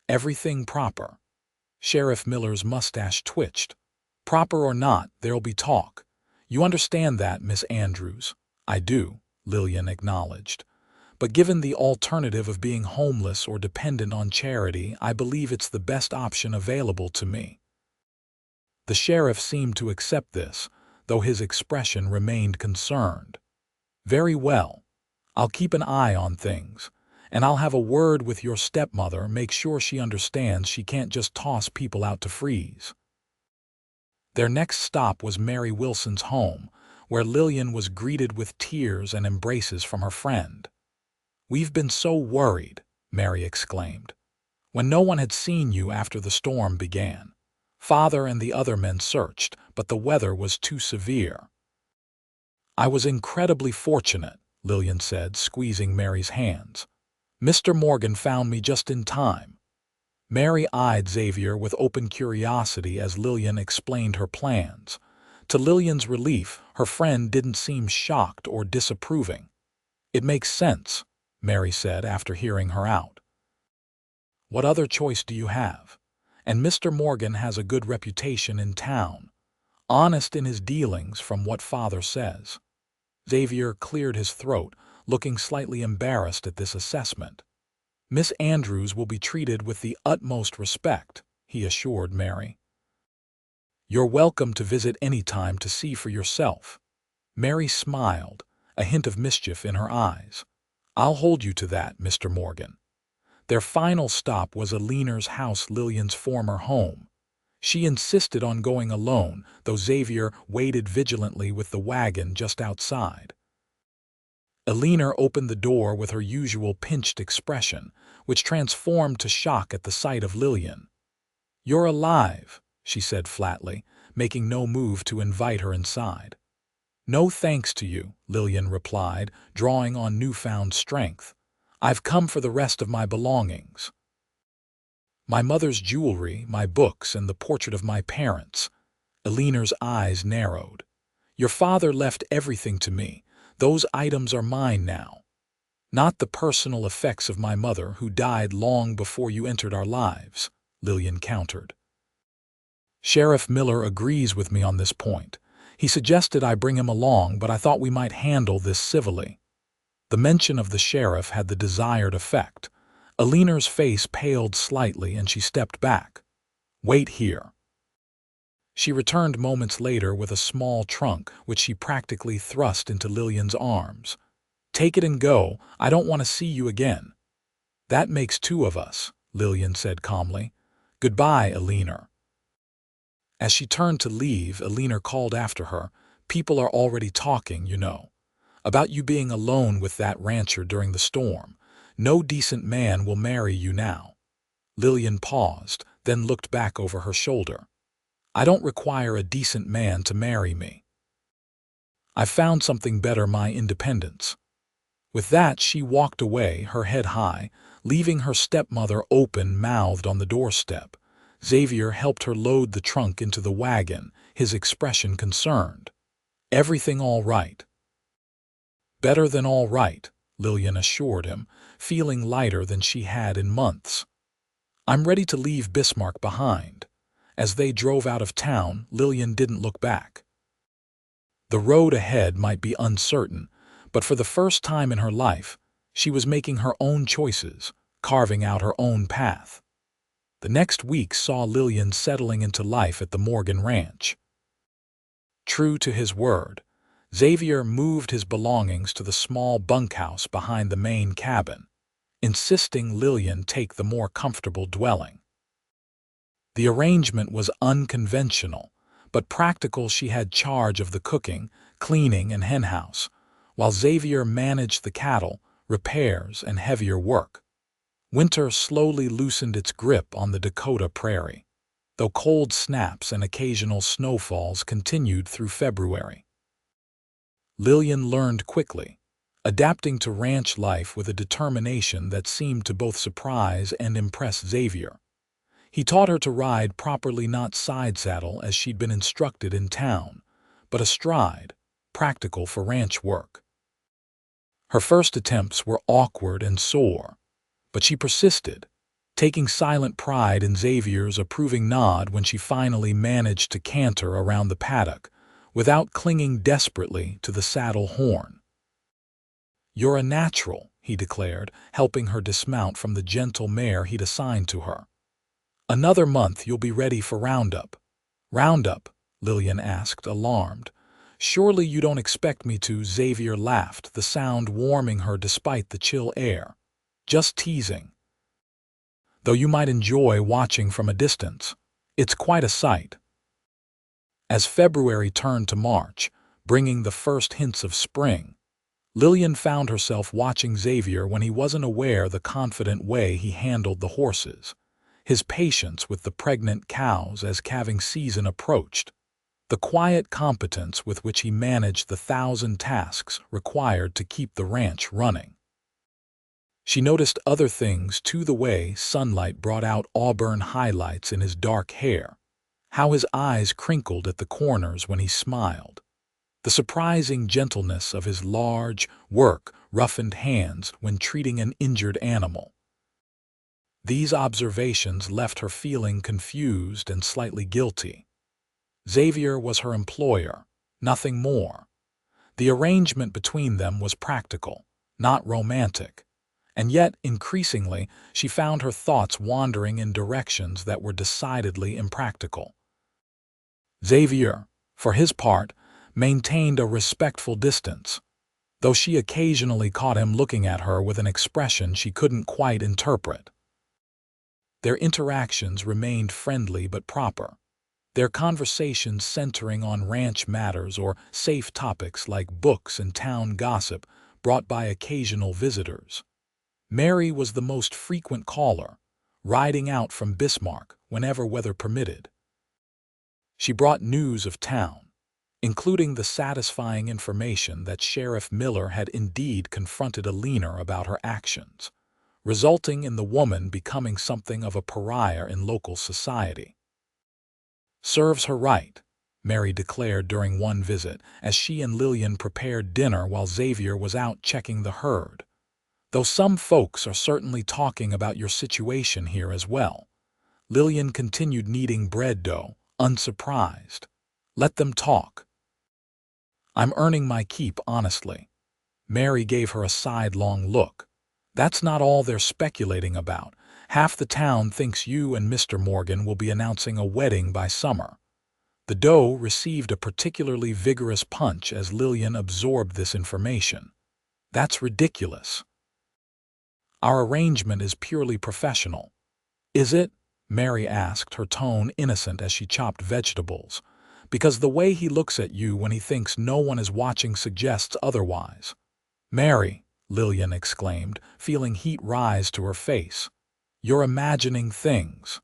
"Everything proper?" Sheriff Miller's mustache twitched. "Proper or not, there'll be talk. You understand that, Miss Andrews?" "I do," Lillian acknowledged. "But given the alternative of being homeless or dependent on charity, I believe it's the best option available to me." The sheriff seemed to accept this, though his expression remained concerned. "Very well. I'll keep an eye on things, and I'll have a word with your stepmother, make sure she understands she can't just toss people out to freeze." Their next stop was Mary Wilson's home, where Lillian was greeted with tears and embraces from her friend. "We've been so worried," Mary exclaimed, "when no one had seen you after the storm began. Father and the other men searched, but the weather was too severe." I was incredibly fortunate, Lillian said, squeezing Mary's hands. Mr. Morgan found me just in time. Mary eyed Xavier with open curiosity as Lillian explained her plans. To Lillian's relief, her friend didn't seem shocked or disapproving. It makes sense, Mary said after hearing her out. What other choice do you have? And Mr. Morgan has a good reputation in town. Honest in his dealings from what Father says. Xavier cleared his throat, looking slightly embarrassed at this assessment. Miss Andrews will be treated with the utmost respect, he assured Mary. You're welcome to visit any time to see for yourself. Mary smiled, a hint of mischief in her eyes. I'll hold you to that, Mr. Morgan. Their final stop was Aliner's house, Lillian's former home. She insisted on going alone, though Xavier waited vigilantly with the wagon just outside. Aliner opened the door with her usual pinched expression, which transformed to shock at the sight of Lillian. You're alive, she said flatly, making no move to invite her inside. No thanks to you, Lillian replied, drawing on newfound strength. I've come for the rest of my belongings. My mother's jewelry, my books, and the portrait of my parents. Aliner's eyes narrowed. Your father left everything to me. Those items are mine now. Not the personal effects of my mother, who died long before you entered our lives, Lillian countered. Sheriff Miller agrees with me on this point. He suggested I bring him along, but I thought we might handle this civilly. The mention of the sheriff had the desired effect. Aliner's face paled slightly and she stepped back. Wait here. She returned moments later with a small trunk, which she practically thrust into Lillian's arms. Take it and go. I don't want to see you again. That makes two of us, Lillian said calmly. Goodbye, Aliner. As she turned to leave, Aliner called after her. People are already talking, you know, about you being alone with that rancher during the storm. No decent man will marry you now. Lillian paused, then looked back over her shoulder. I don't require a decent man to marry me. I've found something better, my independence. With that, she walked away, her head high, leaving her stepmother open-mouthed on the doorstep. Xavier helped her load the trunk into the wagon, his expression concerned. Everything all right? Better than all right, Lillian assured him, feeling lighter than she had in months. I'm ready to leave Bismarck behind. As they drove out of town, Lillian didn't look back. The road ahead might be uncertain, but for the first time in her life, she was making her own choices, carving out her own path. The next week saw Lillian settling into life at the Morgan Ranch. True to his word, Xavier moved his belongings to the small bunkhouse behind the main cabin, insisting Lillian take the more comfortable dwelling. The arrangement was unconventional, but practical. She had charge of the cooking, cleaning, and henhouse, while Xavier managed the cattle, repairs, and heavier work. Winter slowly loosened its grip on the Dakota prairie, though cold snaps and occasional snowfalls continued through February. Lillian learned quickly, adapting to ranch life with a determination that seemed to both surprise and impress Xavier. He taught her to ride properly, not side saddle as she'd been instructed in town, but astride, practical for ranch work. Her first attempts were awkward and sore, but she persisted, taking silent pride in Xavier's approving nod when she finally managed to canter around the paddock without clinging desperately to the saddle horn. You're a natural, he declared, helping her dismount from the gentle mare he'd assigned to her. Another month you'll be ready for roundup. Roundup? Lillian asked, alarmed. Surely you don't expect me to? Xavier laughed, the sound warming her despite the chill air. Just teasing. Though you might enjoy watching from a distance. It's quite a sight. As February turned to March, bringing the first hints of spring, Lillian found herself watching Xavier when he wasn't aware the confident way he handled the horses, his patience with the pregnant cows as calving season approached, the quiet competence with which he managed the 1,000 tasks required to keep the ranch running. She noticed other things too, the way sunlight brought out auburn highlights in his dark hair, how his eyes crinkled at the corners when he smiled, the surprising gentleness of his large, work-roughened hands when treating an injured animal. These observations left her feeling confused and slightly guilty. Xavier was her employer, nothing more. The arrangement between them was practical, not romantic, and yet, increasingly, she found her thoughts wandering in directions that were decidedly impractical. Xavier, for his part, maintained a respectful distance, though she occasionally caught him looking at her with an expression she couldn't quite interpret. Their interactions remained friendly but proper, their conversations centering on ranch matters or safe topics like books and town gossip brought by occasional visitors. Mary was the most frequent caller, riding out from Bismarck whenever weather permitted. She brought news of town, including the satisfying information that Sheriff Miller had indeed confronted a leaner about her actions, resulting in the woman becoming something of a pariah in local society. "Serves her right," Mary declared during one visit as she and Lillian prepared dinner while Xavier was out checking the herd. "Though some folks are certainly talking about your situation here as well." Lillian continued kneading bread dough, unsurprised. "Let them talk. I'm earning my keep, honestly." Mary gave her a sidelong look. "That's not all they're speculating about. Half the town thinks you and Mr. Morgan will be announcing a wedding by summer." The dough received a particularly vigorous punch as Lillian absorbed this information. "That's ridiculous. Our arrangement is purely professional." "Is it?" Mary asked, her tone innocent as she chopped vegetables. "Because the way he looks at you when he thinks no one is watching suggests otherwise." "Mary," Lillian exclaimed, feeling heat rise to her face, "you're imagining things."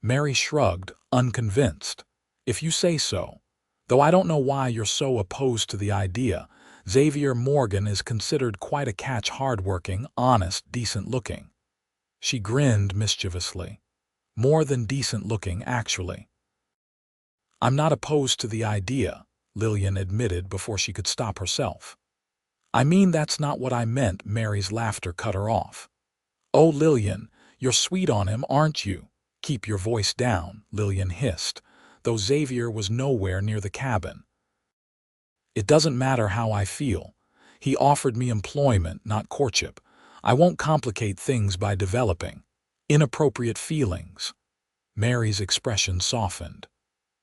Mary shrugged, unconvinced. "If you say so. Though I don't know why you're so opposed to the idea. Xavier Morgan is considered quite a catch, hard-working, honest, decent-looking." She grinned mischievously. "More than decent-looking, actually." "I'm not opposed to the idea," Lillian admitted before she could stop herself. "I mean, that's not what I meant." Mary's laughter cut her off. "Oh, Lillian, you're sweet on him, aren't you?" "Keep your voice down," Lillian hissed, though Xavier was nowhere near the cabin. "It doesn't matter how I feel. He offered me employment, not courtship. I won't complicate things by developing inappropriate feelings." Mary's expression softened.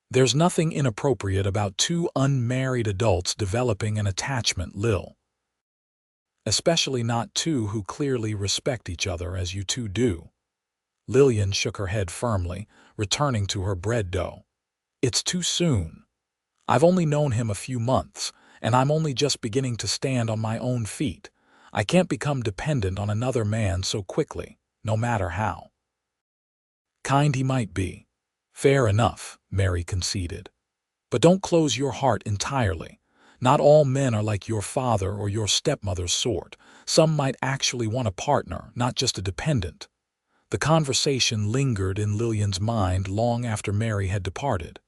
"There's nothing inappropriate about two unmarried adults developing an attachment, Lil. Especially not two who clearly respect each other as you two do." Lillian shook her head firmly, returning to her bread dough. "It's too soon. I've only known him a few months, and I'm only just beginning to stand on my own feet. I can't become dependent on another man so quickly, no matter how kind he might be." "Fair enough," Mary conceded. "But don't close your heart entirely. Not all men are like your father or your stepmother's sort. Some might actually want a partner, not just a dependent." The conversation lingered in Lillian's mind long after Mary had departed.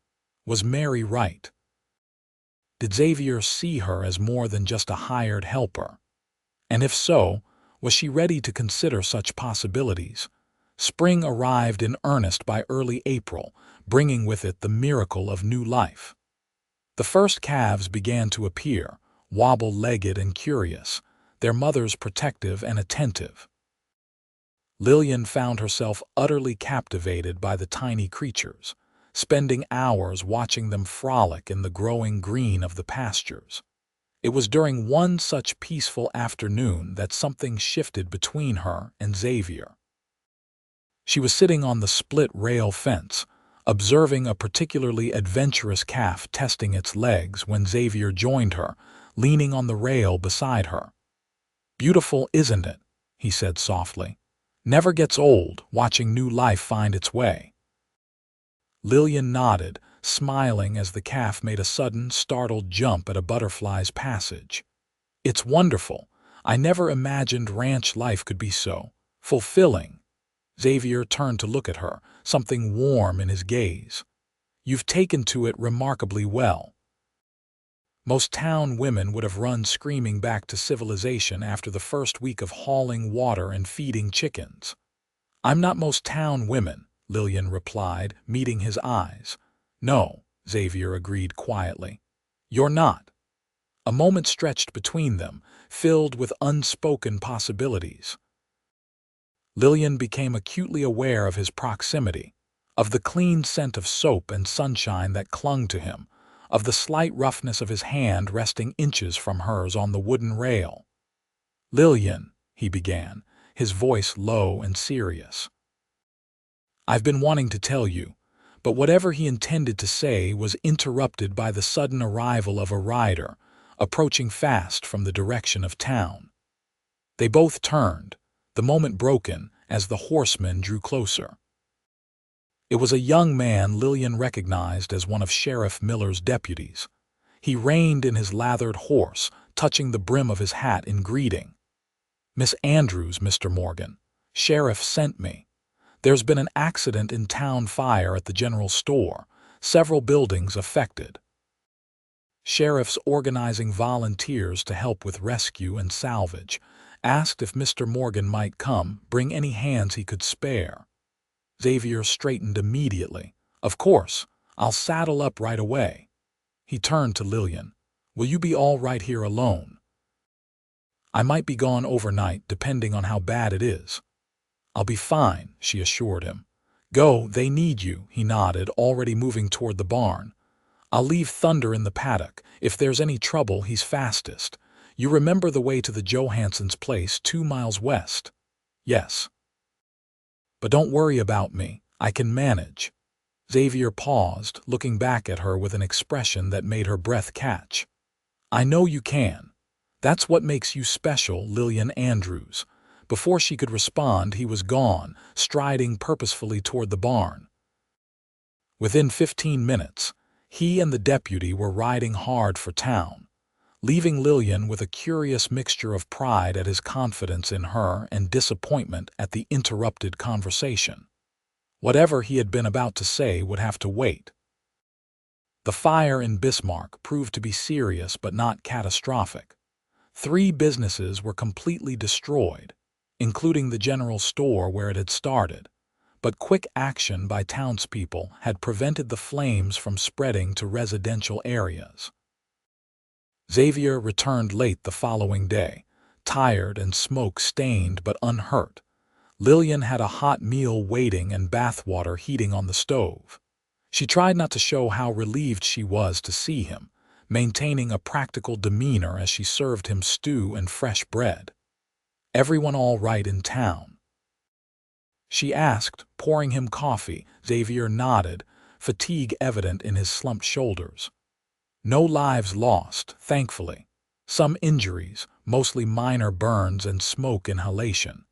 Was Mary right? Did Xavier see her as more than just a hired helper? And if so, was she ready to consider such possibilities? Spring arrived in earnest by early April, bringing with it the miracle of new life. The first calves began to appear, wobble-legged and curious, their mothers protective and attentive. Lillian found herself utterly captivated by the tiny creatures, spending hours watching them frolic in the growing green of the pastures. It was during one such peaceful afternoon that something shifted between her and Xavier. She was sitting on the split-rail fence, observing a particularly adventurous calf testing its legs when Xavier joined her, leaning on the rail beside her. "Beautiful, isn't it?" he said softly. "Never gets old, watching new life find its way." Lillian nodded, smiling as the calf made a sudden, startled jump at a butterfly's passage. "It's wonderful. I never imagined ranch life could be so fulfilling." Xavier turned to look at her, something warm in his gaze. "You've taken to it remarkably well." Most town women would have run screaming back to civilization after the first week of hauling water and feeding chickens. "I'm not most town women," Lillian replied, meeting his eyes. "No," Xavier agreed quietly. "You're not." A moment stretched between them, filled with unspoken possibilities. Lillian became acutely aware of his proximity, of the clean scent of soap and sunshine that clung to him, of the slight roughness of his hand resting inches from hers on the wooden rail. "Lillian," he began, his voice low and serious. "I've been wanting to tell you," but whatever he intended to say was interrupted by the sudden arrival of a rider, approaching fast from the direction of town. They both turned, the moment broken as the horseman drew closer. It was a young man Lillian recognized as one of Sheriff Miller's deputies. He reined in his lathered horse, touching the brim of his hat in greeting. "Miss Andrews, Mr. Morgan. Sheriff sent me. There's been an accident in town fire at the general store, several buildings affected. Sheriff's organizing volunteers to help with rescue and salvage. Asked if Mr. Morgan might come, bring any hands he could spare." Xavier straightened immediately. "Of course, I'll saddle up right away." He turned to Lillian. "Will you be all right here alone?" "I might be gone overnight, depending on how bad it is." "I'll be fine," she assured him. "Go, they need you," he nodded, already moving toward the barn. "I'll leave Thunder in the paddock. If there's any trouble, he's fastest. You remember the way to the Johansson's place 2 miles west?" "Yes." "But don't worry about me. I can manage." Xavier paused, looking back at her with an expression that made her breath catch. "I know you can. That's what makes you special, Lillian Andrews." Before she could respond, he was gone, striding purposefully toward the barn. Within 15 minutes, he and the deputy were riding hard for town, leaving Lillian with a curious mixture of pride at his confidence in her and disappointment at the interrupted conversation. Whatever he had been about to say would have to wait. The fire in Bismarck proved to be serious but not catastrophic. 3 businesses were completely destroyed, including the general store where it had started, but quick action by townspeople had prevented the flames from spreading to residential areas. Xavier returned late the following day, tired and smoke-stained but unhurt. Lillian had a hot meal waiting and bathwater heating on the stove. She tried not to show how relieved she was to see him, maintaining a practical demeanor as she served him stew and fresh bread. "Everyone all right in town?" she asked, pouring him coffee. Xavier nodded, fatigue evident in his slumped shoulders. "No lives lost, thankfully. Some injuries, mostly minor burns and smoke inhalation.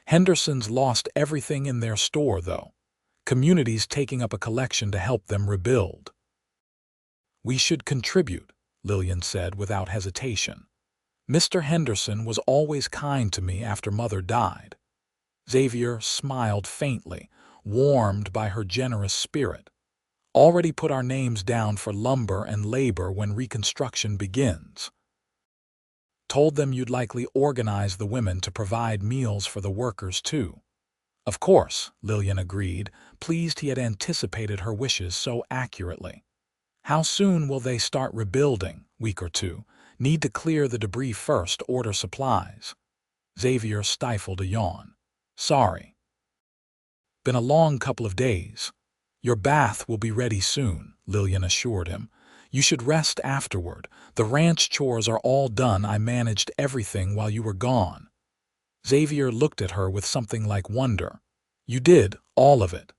Henderson's lost everything in their store, though. Community's taking up a collection to help them rebuild." "We should contribute," Lillian said without hesitation. "Mr. Henderson was always kind to me after Mother died." Xavier smiled faintly, warmed by her generous spirit. "Already put our names down for lumber and labor when reconstruction begins." "Told them you'd likely organize the women to provide meals for the workers, too." "Of course," Lillian agreed, pleased he had anticipated her wishes so accurately. "How soon will they start rebuilding?" "Week or 2. Need to clear the debris first, order supplies." Xavier stifled a yawn. "Sorry. Been a long couple of days." "Your bath will be ready soon," Lillian assured him. "You should rest afterward. The ranch chores are all done. I managed everything while you were gone." Xavier looked at her with something like wonder. "You did, all of it?"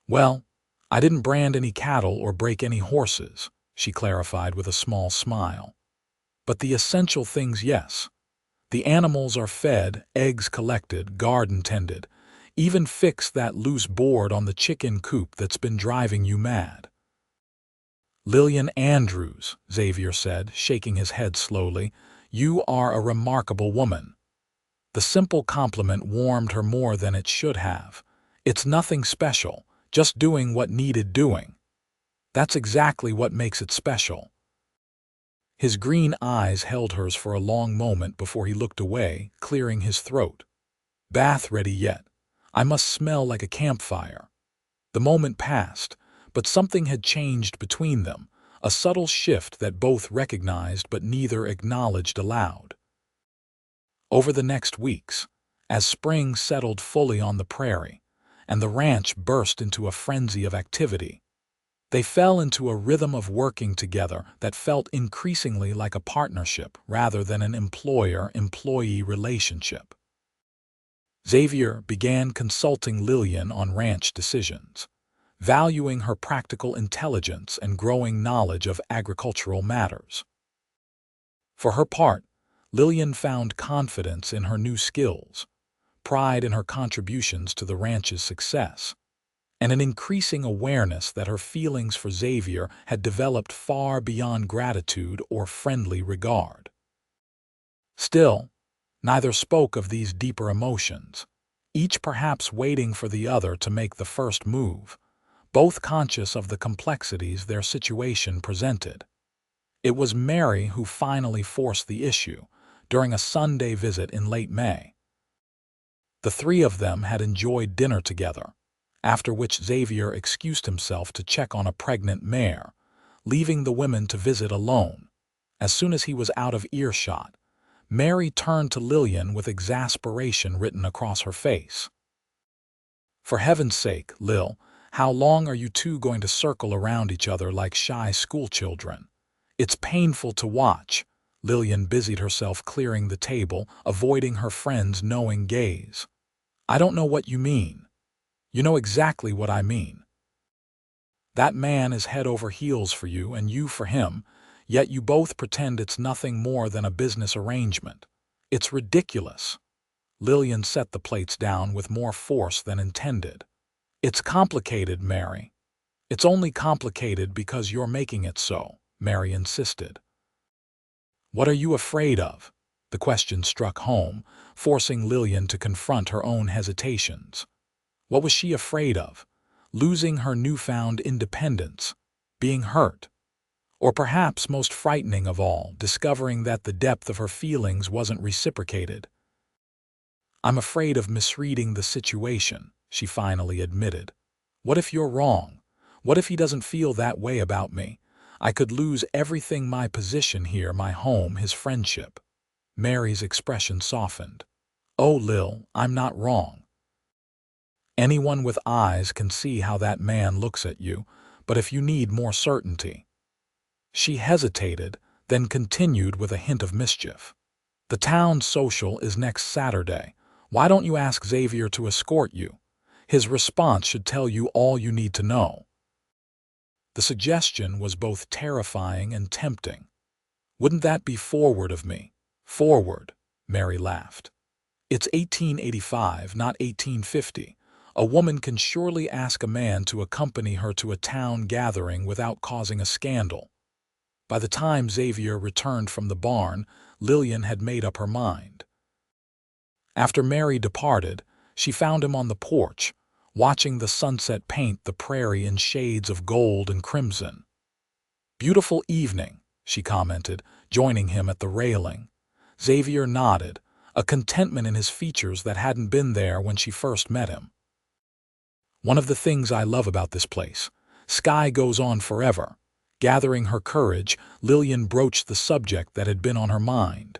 "Well, I didn't brand any cattle or break any horses," she clarified with a small smile. "But the essential things, yes. The animals are fed, eggs collected, garden tended. Even fixed that loose board on the chicken coop that's been driving you mad." "Lillian Andrews," Xavier said, shaking his head slowly, "you are a remarkable woman." The simple compliment warmed her more than it should have. "It's nothing special, just doing what needed doing." "That's exactly what makes it special." His green eyes held hers for a long moment before he looked away, clearing his throat. "Bath ready yet? I must smell like a campfire." The moment passed, but something had changed between them, a subtle shift that both recognized but neither acknowledged aloud. Over the next weeks, as spring settled fully on the prairie, and the ranch burst into a frenzy of activity, they fell into a rhythm of working together that felt increasingly like a partnership rather than an employer-employee relationship. Xavier began consulting Lillian on ranch decisions, valuing her practical intelligence and growing knowledge of agricultural matters. For her part, Lillian found confidence in her new skills, pride in her contributions to the ranch's success, and an increasing awareness that her feelings for Xavier had developed far beyond gratitude or friendly regard. Still, neither spoke of these deeper emotions, each perhaps waiting for the other to make the first move, both conscious of the complexities their situation presented. It was Mary who finally forced the issue, during a Sunday visit in late May. The three of them had enjoyed dinner together, after which Xavier excused himself to check on a pregnant mare, leaving the women to visit alone. As soon as he was out of earshot, Mary turned to Lillian with exasperation written across her face. "For heaven's sake, Lil, how long are you two going to circle around each other like shy schoolchildren? It's painful to watch." Lillian busied herself clearing the table, avoiding her friend's knowing gaze. "I don't know what you mean." "You know exactly what I mean. That man is head over heels for you and you for him, yet you both pretend it's nothing more than a business arrangement. It's ridiculous." Lillian set the plates down with more force than intended. "It's complicated, Mary." "It's only complicated because you're making it so," Mary insisted. "What are you afraid of?" The question struck home, forcing Lillian to confront her own hesitations. What was she afraid of? Losing her newfound independence? Being hurt? Or perhaps most frightening of all, discovering that the depth of her feelings wasn't reciprocated? "I'm afraid of misreading the situation," she finally admitted. "What if you're wrong? What if he doesn't feel that way about me? I could lose everything, my position here, my home, his friendship." Mary's expression softened. "Oh, Lil, I'm not wrong. Anyone with eyes can see how that man looks at you, but if you need more certainty—" She hesitated, then continued with a hint of mischief. "The town social is next Saturday. Why don't you ask Xavier to escort you? His response should tell you all you need to know." The suggestion was both terrifying and tempting. "Wouldn't that be forward of me?" "Forward," Mary laughed. "It's 1885, not 1850. A woman can surely ask a man to accompany her to a town gathering without causing a scandal." By the time Xavier returned from the barn, Lillian had made up her mind. After Mary departed, she found him on the porch, watching the sunset paint the prairie in shades of gold and crimson. "Beautiful evening," she commented, joining him at the railing. Xavier nodded, a contentment in his features that hadn't been there when she first met him. "One of the things I love about this place. Sky goes on forever." Gathering her courage, Lillian broached the subject that had been on her mind.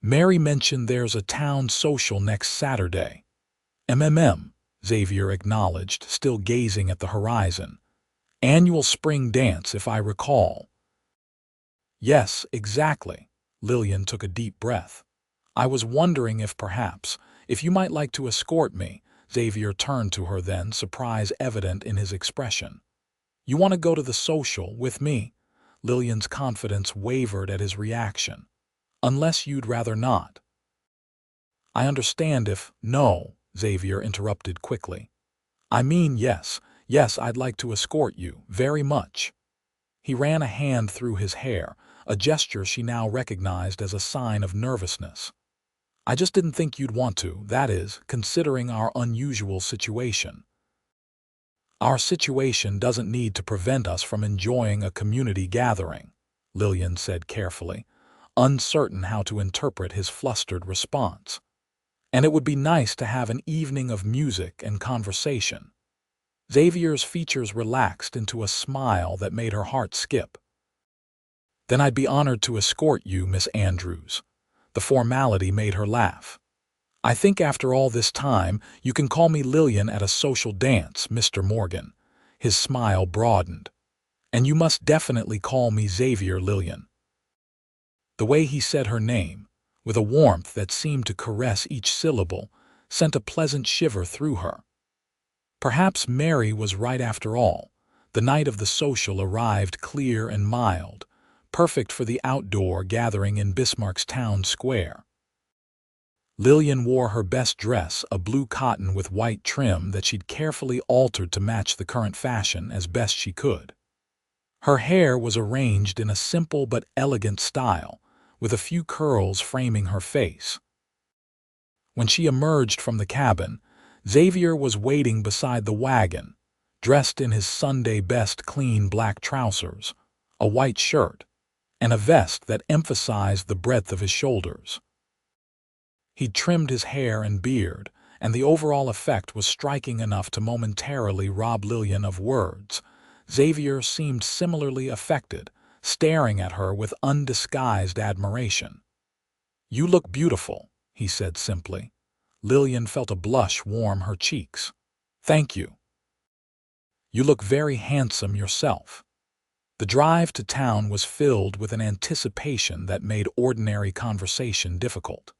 "Mary mentioned there's a town social next Saturday." Xavier acknowledged, still gazing at the horizon. "Annual spring dance, if I recall." "Yes, exactly." Lillian took a deep breath. "I was wondering if you might like to escort me." Xavier turned to her then, surprise evident in his expression. "You want to go to the social with me?" Lillian's confidence wavered at his reaction. "Unless you'd rather not." "I understand if—" "No," Xavier interrupted quickly. "I mean yes, I'd like to escort you, very much." He ran a hand through his hair, a gesture she now recognized as a sign of nervousness. "I just didn't think you'd want to, that is, considering our unusual situation." "Our situation doesn't need to prevent us from enjoying a community gathering," Lillian said carefully, uncertain how to interpret his flustered response. "And it would be nice to have an evening of music and conversation." Xavier's features relaxed into a smile that made her heart skip. "Then I'd be honored to escort you, Miss Andrews." The formality made her laugh. "I think after all this time, you can call me Lillian at a social dance, Mr. Morgan." His smile broadened. "And you must definitely call me Xavier, Lillian." The way he said her name, with a warmth that seemed to caress each syllable, sent a pleasant shiver through her. Perhaps Mary was right after all. The night of the social arrived clear and mild, perfect for the outdoor gathering in Bismarck's town square. Lillian wore her best dress, a blue cotton with white trim that she'd carefully altered to match the current fashion as best she could. Her hair was arranged in a simple but elegant style, with a few curls framing her face. When she emerged from the cabin, Xavier was waiting beside the wagon, dressed in his Sunday best clean black trousers, a white shirt, and a vest that emphasized the breadth of his shoulders. He'd trimmed his hair and beard, and the overall effect was striking enough to momentarily rob Lillian of words. Xavier seemed similarly affected, staring at her with undisguised admiration. "You look beautiful," he said simply. Lillian felt a blush warm her cheeks. "Thank you. You look very handsome yourself." The drive to town was filled with an anticipation that made ordinary conversation difficult.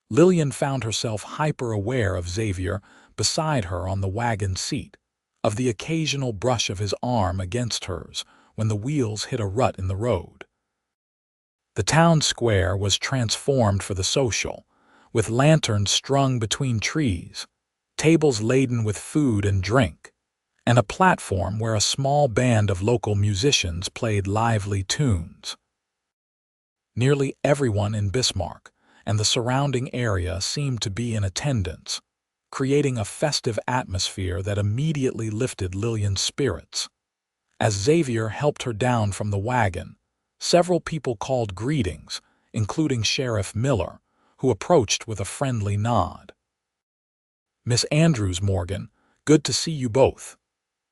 Lillian found herself hyper-aware of Xavier beside her on the wagon seat, of the occasional brush of his arm against hers when the wheels hit a rut in the road. The town square was transformed for the social, with lanterns strung between trees, tables laden with food and drink, and a platform where a small band of local musicians played lively tunes. Nearly everyone in Bismarck and the surrounding area seemed to be in attendance, creating a festive atmosphere that immediately lifted Lillian's spirits. As Xavier helped her down from the wagon, several people called greetings, including Sheriff Miller, who approached with a friendly nod. "Miss Andrews, Morgan, good to see you both."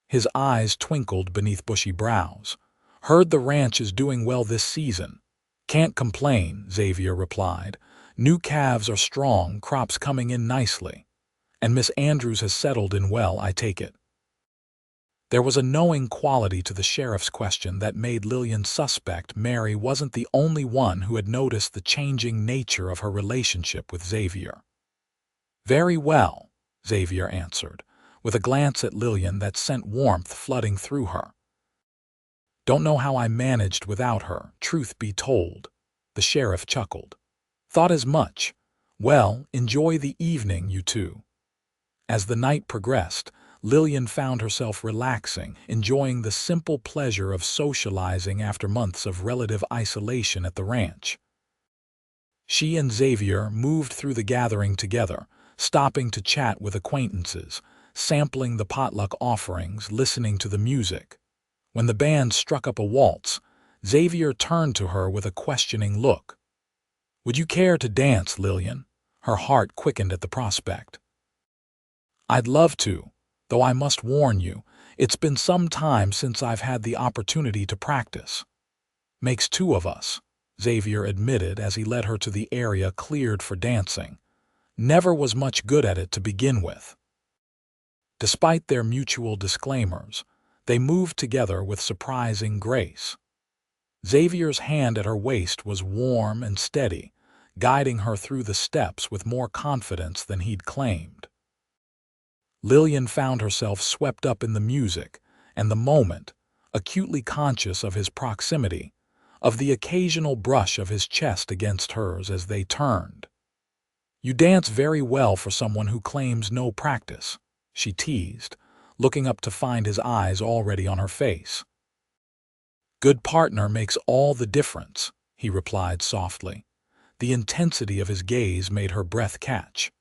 His eyes twinkled beneath bushy brows. "Heard the ranch is doing well this season." "Can't complain," Xavier replied. "New calves are strong, crops coming in nicely. And Miss Andrews has settled in well, I take it." There was a knowing quality to the sheriff's question that made Lillian suspect Mary wasn't the only one who had noticed the changing nature of her relationship with Xavier. "Very well," Xavier answered, with a glance at Lillian that sent warmth flooding through her. "Don't know how I managed without her, truth be told." The sheriff chuckled. "Thought as much. Well, enjoy the evening, you two." As the night progressed, Lillian found herself relaxing, enjoying the simple pleasure of socializing after months of relative isolation at the ranch. She and Xavier moved through the gathering together, stopping to chat with acquaintances, sampling the potluck offerings, listening to the music. When the band struck up a waltz, Xavier turned to her with a questioning look. "Would you care to dance, Lillian?" Her heart quickened at the prospect. "I'd love to, though I must warn you, it's been some time since I've had the opportunity to practice." "Makes two of us," Xavier admitted as he led her to the area cleared for dancing. "Never was much good at it to begin with." Despite their mutual disclaimers, they moved together with surprising grace. Xavier's hand at her waist was warm and steady, guiding her through the steps with more confidence than he'd claimed. Lillian found herself swept up in the music and the moment, acutely conscious of his proximity, of the occasional brush of his chest against hers as they turned. "You dance very well for someone who claims no practice," she teased, looking up to find his eyes already on her face. Good partner makes all the difference, he replied softly. The intensity of his gaze made her breath catch.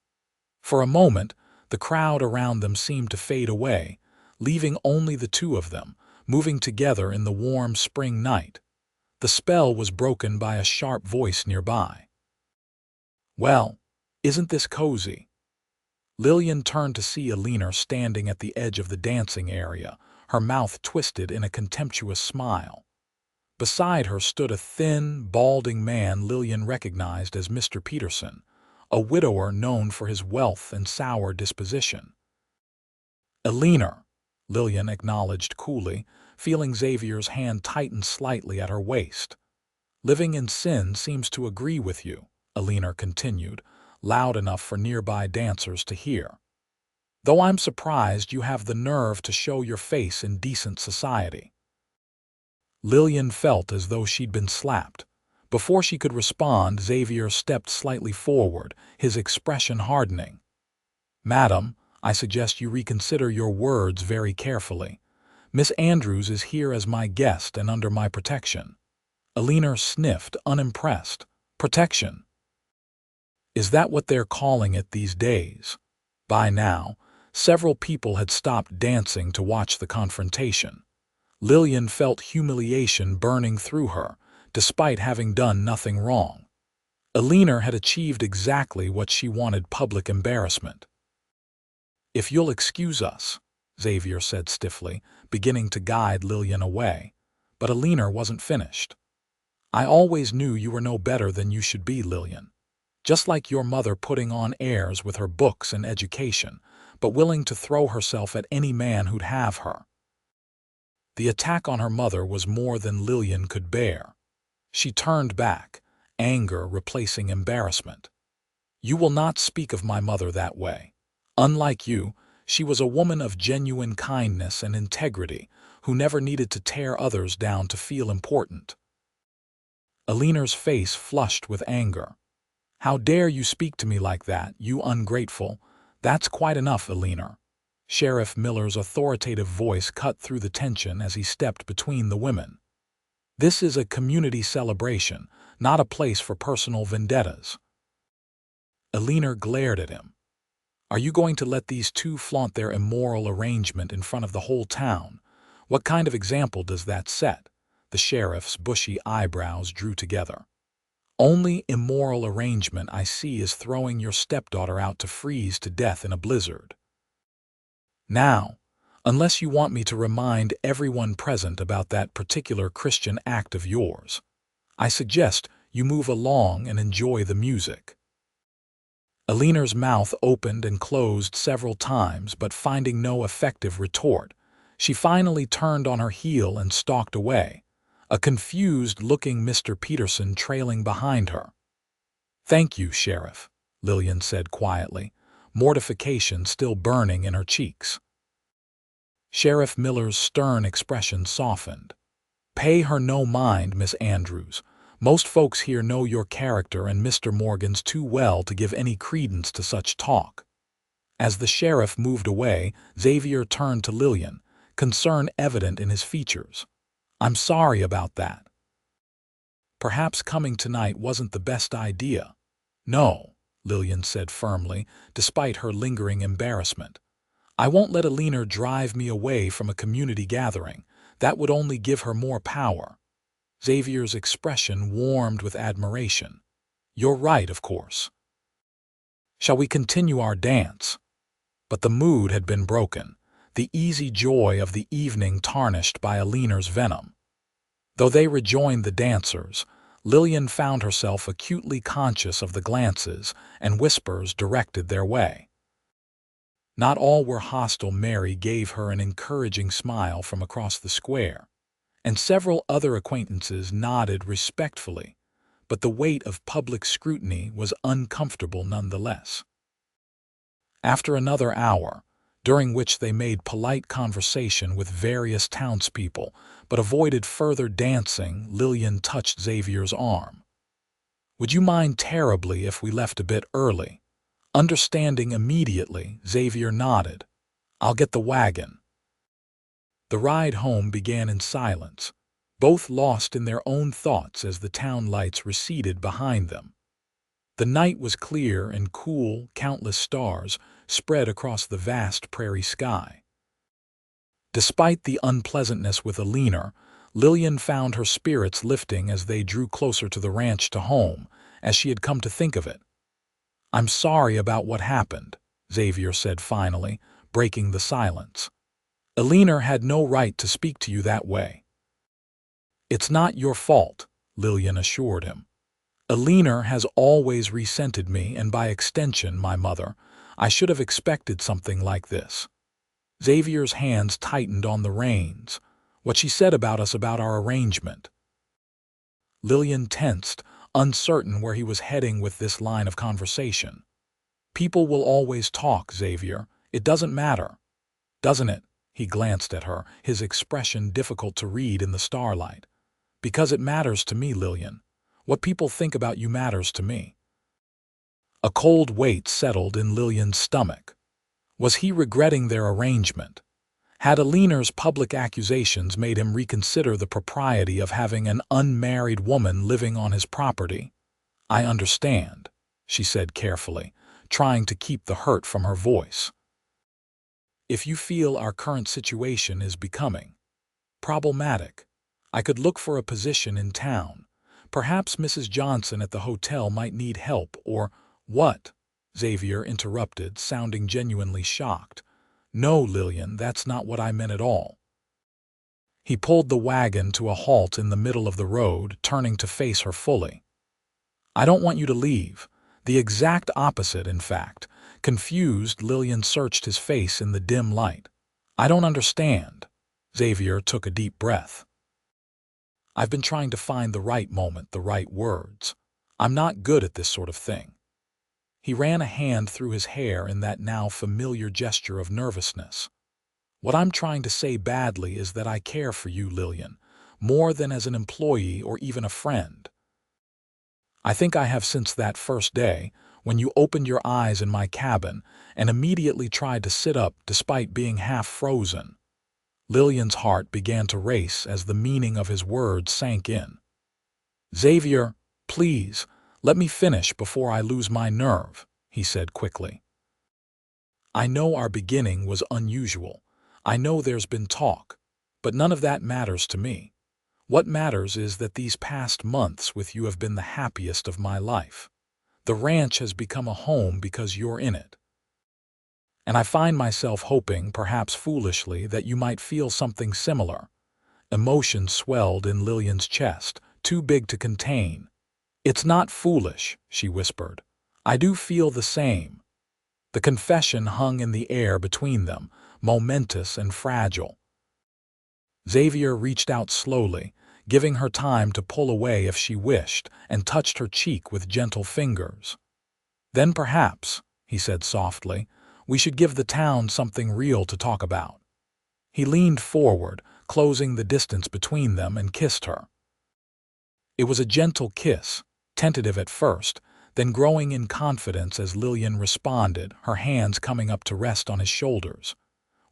For a moment, the crowd around them seemed to fade away, leaving only the two of them, moving together in the warm spring night. The spell was broken by a sharp voice nearby. "Well, isn't this cozy?" Lillian turned to see Alina standing at the edge of the dancing area, her mouth twisted in a contemptuous smile. Beside her stood a thin, balding man Lillian recognized as Mr. Peterson, a widower known for his wealth and sour disposition. "Alina," Lillian acknowledged coolly, feeling Xavier's hand tighten slightly at her waist. "Living in sin seems to agree with you," Alina continued, loud enough for nearby dancers to hear. "Though I'm surprised you have the nerve to show your face in decent society." Lillian felt as though she'd been slapped. Before she could respond, Xavier stepped slightly forward, his expression hardening. "Madam, I suggest you reconsider your words very carefully. Miss Andrews is here as my guest and under my protection." Alina sniffed, unimpressed. "Protection? Is that what they're calling it these days?" By now, several people had stopped dancing to watch the confrontation. Lillian felt humiliation burning through her, despite having done nothing wrong. Alina had achieved exactly what she wanted: public embarrassment. "If you'll excuse us," Xavier said stiffly, beginning to guide Lillian away. But Alina wasn't finished. "I always knew you were no better than you should be, Lillian. Just like your mother, putting on airs with her books and education, but willing to throw herself at any man who'd have her." The attack on her mother was more than Lillian could bear. She turned back, anger replacing embarrassment. "You will not speak of my mother that way. Unlike you, she was a woman of genuine kindness and integrity who never needed to tear others down to feel important." Alina's face flushed with anger. "How dare you speak to me like that, you ungrateful? That's quite enough, Alina." Sheriff Miller's authoritative voice cut through the tension as he stepped between the women. "This is a community celebration, not a place for personal vendettas." Alina glared at him. "Are you going to let these two flaunt their immoral arrangement in front of the whole town? What kind of example does that set?" The sheriff's bushy eyebrows drew together. "Only immoral arrangement I see is throwing your stepdaughter out to freeze to death in a blizzard. Now, unless you want me to remind everyone present about that particular Christian act of yours, I suggest you move along and enjoy the music." Alina's mouth opened and closed several times, but finding no effective retort, she finally turned on her heel and stalked away, a confused-looking Mr. Peterson trailing behind her. "Thank you, Sheriff," Lillian said quietly, mortification still burning in her cheeks. Sheriff Miller's stern expression softened. "Pay her no mind, Miss Andrews. Most folks here know your character and Mr. Morgan's too well to give any credence to such talk." As the sheriff moved away, Xavier turned to Lillian, concern evident in his features. "I'm sorry about that. Perhaps coming tonight wasn't the best idea." "No," Lillian said firmly, despite her lingering embarrassment. "I won't let Alina drive me away from a community gathering. That would only give her more power." Xavier's expression warmed with admiration. "You're right, of course. Shall we continue our dance?" But the mood had been broken, the easy joy of the evening tarnished by Alina's venom. Though they rejoined the dancers, Lillian found herself acutely conscious of the glances and whispers directed their way. Not all were hostile. Mary gave her an encouraging smile from across the square, and several other acquaintances nodded respectfully, but the weight of public scrutiny was uncomfortable nonetheless. After another hour, during which they made polite conversation with various townspeople but avoided further dancing, Lillian touched Xavier's arm. "Would you mind terribly if we left a bit early?" Understanding immediately, Xavier nodded. "I'll get the wagon." The ride home began in silence, both lost in their own thoughts as the town lights receded behind them. The night was clear and cool, countless stars spread across the vast prairie sky. Despite the unpleasantness with Alina, Lillian found her spirits lifting as they drew closer to the ranch to home, as she had come to think of it. "I'm sorry about what happened," Xavier said finally, breaking the silence. "Alina had no right to speak to you that way." "It's not your fault," Lillian assured him. "Alina has always resented me, and by extension, my mother. I should have expected something like this." Xavier's hands tightened on the reins. "What she said about us, about our arrangement." Lillian tensed, uncertain where he was heading with this line of conversation. "People will always talk, Xavier. It doesn't matter." "Doesn't it?" He glanced at her, his expression difficult to read in the starlight. "Because it matters to me, Lillian. What people think about you matters to me." A cold weight settled in Lillian's stomach. Was he regretting their arrangement? Had Alina's public accusations made him reconsider the propriety of having an unmarried woman living on his property? "I understand," she said carefully, trying to keep the hurt from her voice. "If you feel our current situation is becoming problematic, I could look for a position in town. Perhaps Mrs. Johnson at the hotel might need help, or—" "What?" Xavier interrupted, sounding genuinely shocked. "No, Lillian, that's not what I meant at all." He pulled the wagon to a halt in the middle of the road, turning to face her fully. "I don't want you to leave. The exact opposite, in fact." Confused, Lillian searched his face in the dim light. "I don't understand." Xavier took a deep breath. "I've been trying to find the right moment, the right words. I'm not good at this sort of thing." He ran a hand through his hair in that now familiar gesture of nervousness. "What I'm trying to say badly is that I care for you, Lillian, more than as an employee or even a friend. I think I have since that first day, when you opened your eyes in my cabin and immediately tried to sit up despite being half frozen." Lillian's heart began to race as the meaning of his words sank in. "Xavier, please, let me finish before I lose my nerve," he said quickly. "I know our beginning was unusual. I know there's been talk, but none of that matters to me. What matters is that these past months with you have been the happiest of my life. The ranch has become a home because you're in it. And I find myself hoping, perhaps foolishly, that you might feel something similar." Emotion swelled in Lillian's chest, too big to contain. "It's not foolish," she whispered. "I do feel the same." The confession hung in the air between them, momentous and fragile. Xavier reached out slowly, giving her time to pull away if she wished, and touched her cheek with gentle fingers. "Then perhaps," he said softly, "we should give the town something real to talk about." He leaned forward, closing the distance between them, and kissed her. It was a gentle kiss, tentative at first, then growing in confidence as Lillian responded, her hands coming up to rest on his shoulders.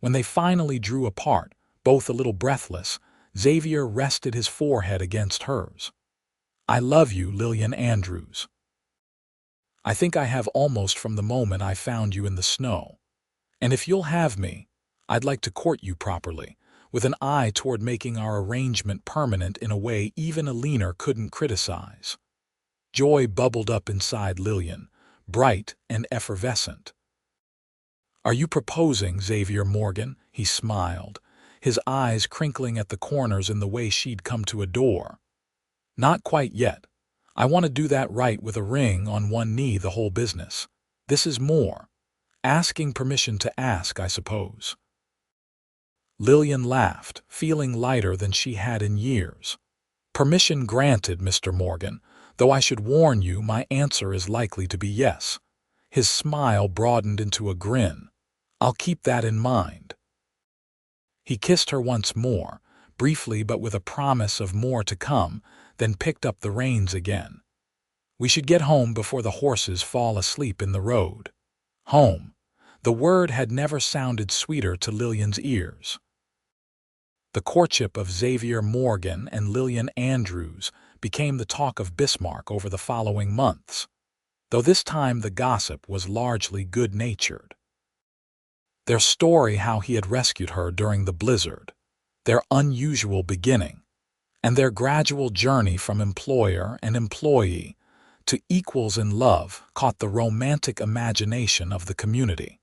When they finally drew apart, both a little breathless, Xavier rested his forehead against hers. "I love you, Lillian Andrews. I think I have almost from the moment I found you in the snow. And if you'll have me, I'd like to court you properly, with an eye toward making our arrangement permanent in a way even Alina couldn't criticize." Joy bubbled up inside Lillian, bright and effervescent. "Are you proposing, Xavier Morgan?" He smiled, his eyes crinkling at the corners in the way she'd come to adore. "Not quite yet. I want to do that right with a ring on one knee, the whole business. This is more. Asking permission to ask, I suppose." Lillian laughed, feeling lighter than she had in years. "Permission granted, Mr. Morgan, though I should warn you my answer is likely to be yes." His smile broadened into a grin. "I'll keep that in mind." He kissed her once more, briefly but with a promise of more to come, then picked up the reins again. "We should get home before the horses fall asleep in the road." Home. The word had never sounded sweeter to Lillian's ears. The courtship of Xavier Morgan and Lillian Andrews became the talk of Bismarck over the following months, though this time the gossip was largely good-natured. Their story how he had rescued her during the blizzard, their unusual beginning, and their gradual journey from employer and employee to equals in love caught the romantic imagination of the community.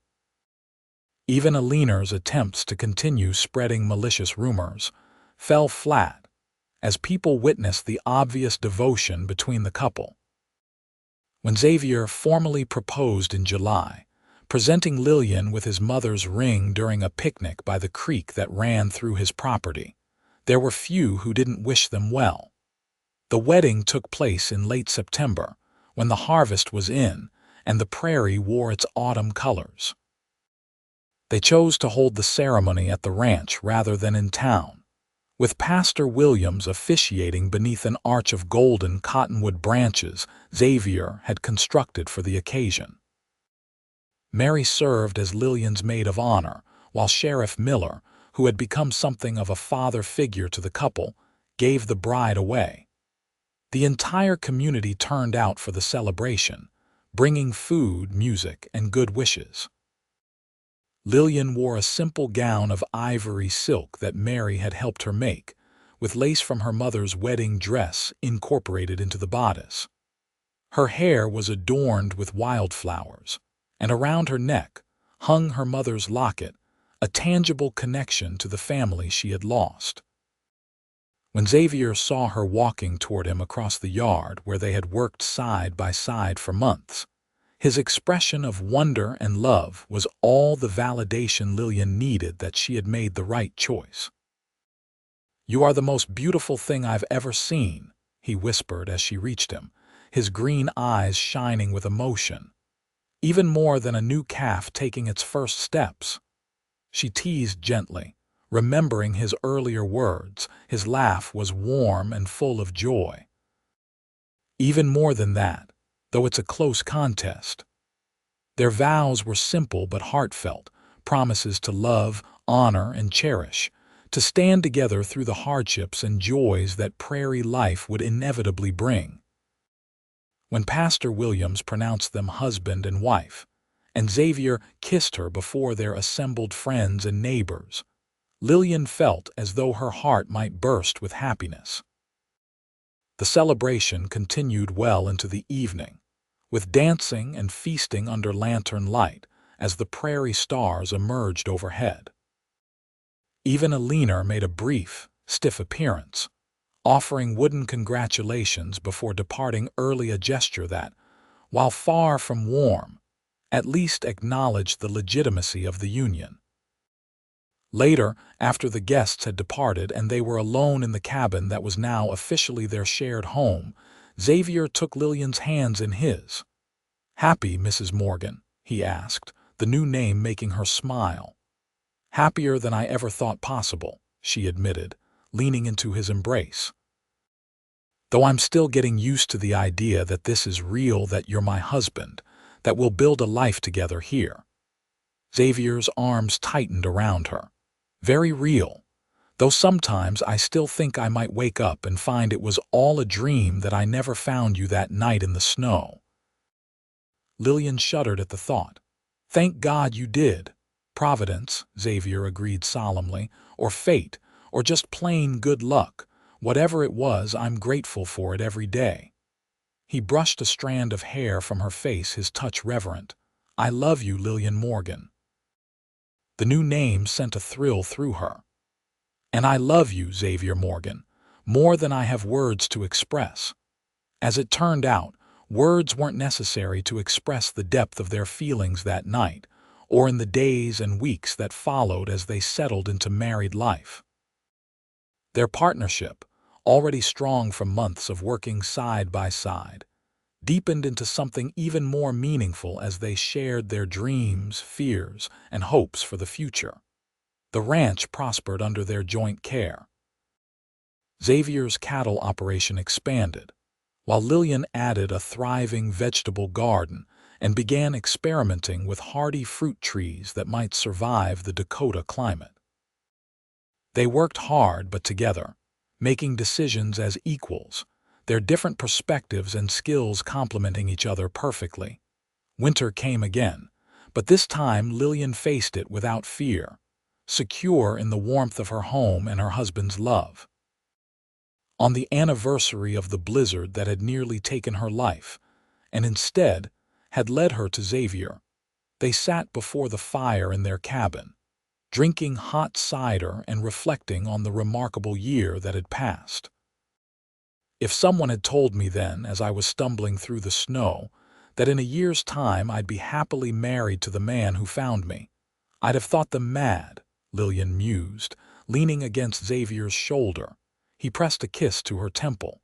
Even Alina's attempts to continue spreading malicious rumors fell flat as people witnessed the obvious devotion between the couple. When Xavier formally proposed in July, presenting Lillian with his mother's ring during a picnic by the creek that ran through his property, there were few who didn't wish them well. The wedding took place in late September, when the harvest was in and the prairie wore its autumn colors. They chose to hold the ceremony at the ranch rather than in town, with Pastor Williams officiating beneath an arch of golden cottonwood branches Xavier had constructed for the occasion. Mary served as Lillian's maid of honor, while Sheriff Miller, who had become something of a father figure to the couple, gave the bride away. The entire community turned out for the celebration, bringing food, music, and good wishes. Lillian wore a simple gown of ivory silk that Mary had helped her make, with lace from her mother's wedding dress incorporated into the bodice. Her hair was adorned with wildflowers, and around her neck hung her mother's locket, a tangible connection to the family she had lost. When Xavier saw her walking toward him across the yard where they had worked side by side for months, his expression of wonder and love was all the validation Lillian needed that she had made the right choice. "You are the most beautiful thing I've ever seen," he whispered as she reached him, his green eyes shining with emotion. "Even more than a new calf taking its first steps." She teased gently, remembering his earlier words. His laugh was warm and full of joy. "Even more than that, though it's a close contest." Their vows were simple but heartfelt, promises to love, honor, and cherish, to stand together through the hardships and joys that prairie life would inevitably bring. When Pastor Williams pronounced them husband and wife, and Xavier kissed her before their assembled friends and neighbors, Lillian felt as though her heart might burst with happiness. The celebration continued well into the evening, with dancing and feasting under lantern light as the prairie stars emerged overhead. Even Alina made a brief, stiff appearance, offering wooden congratulations before departing early, a gesture that, while far from warm, at least acknowledged the legitimacy of the union. Later, after the guests had departed and they were alone in the cabin that was now officially their shared home, Xavier took Lillian's hands in his. "Happy, Mrs. Morgan?" he asked, the new name making her smile. "Happier than I ever thought possible," she admitted, leaning into his embrace. "Though I'm still getting used to the idea that this is real, that you're my husband, that we'll build a life together here." Xavier's arms tightened around her. "Very real, though sometimes I still think I might wake up and find it was all a dream, that I never found you that night in the snow." Lillian shuddered at the thought. "Thank God you did." "Providence," Xavier agreed solemnly, "or fate, or just plain good luck. Whatever it was, I'm grateful for it every day." He brushed a strand of hair from her face, his touch reverent. "I love you, Lillian Morgan." The new name sent a thrill through her. "And I love you, Xavier Morgan, more than I have words to express." As it turned out, words weren't necessary to express the depth of their feelings that night, or in the days and weeks that followed as they settled into married life. Their partnership, already strong from months of working side by side, deepened into something even more meaningful as they shared their dreams, fears, and hopes for the future. The ranch prospered under their joint care. Xavier's cattle operation expanded, while Lillian added a thriving vegetable garden and began experimenting with hardy fruit trees that might survive the Dakota climate. They worked hard but together, making decisions as equals, their different perspectives and skills complementing each other perfectly. Winter came again, but this time Lillian faced it without fear, secure in the warmth of her home and her husband's love. On the anniversary of the blizzard that had nearly taken her life, and instead had led her to Xavier, they sat before the fire in their cabin, drinking hot cider and reflecting on the remarkable year that had passed. If someone had told me then, as I was stumbling through the snow, that in a year's time I'd be happily married to the man who found me, I'd have thought them mad, Lillian mused, leaning against Xavier's shoulder. He pressed a kiss to her temple.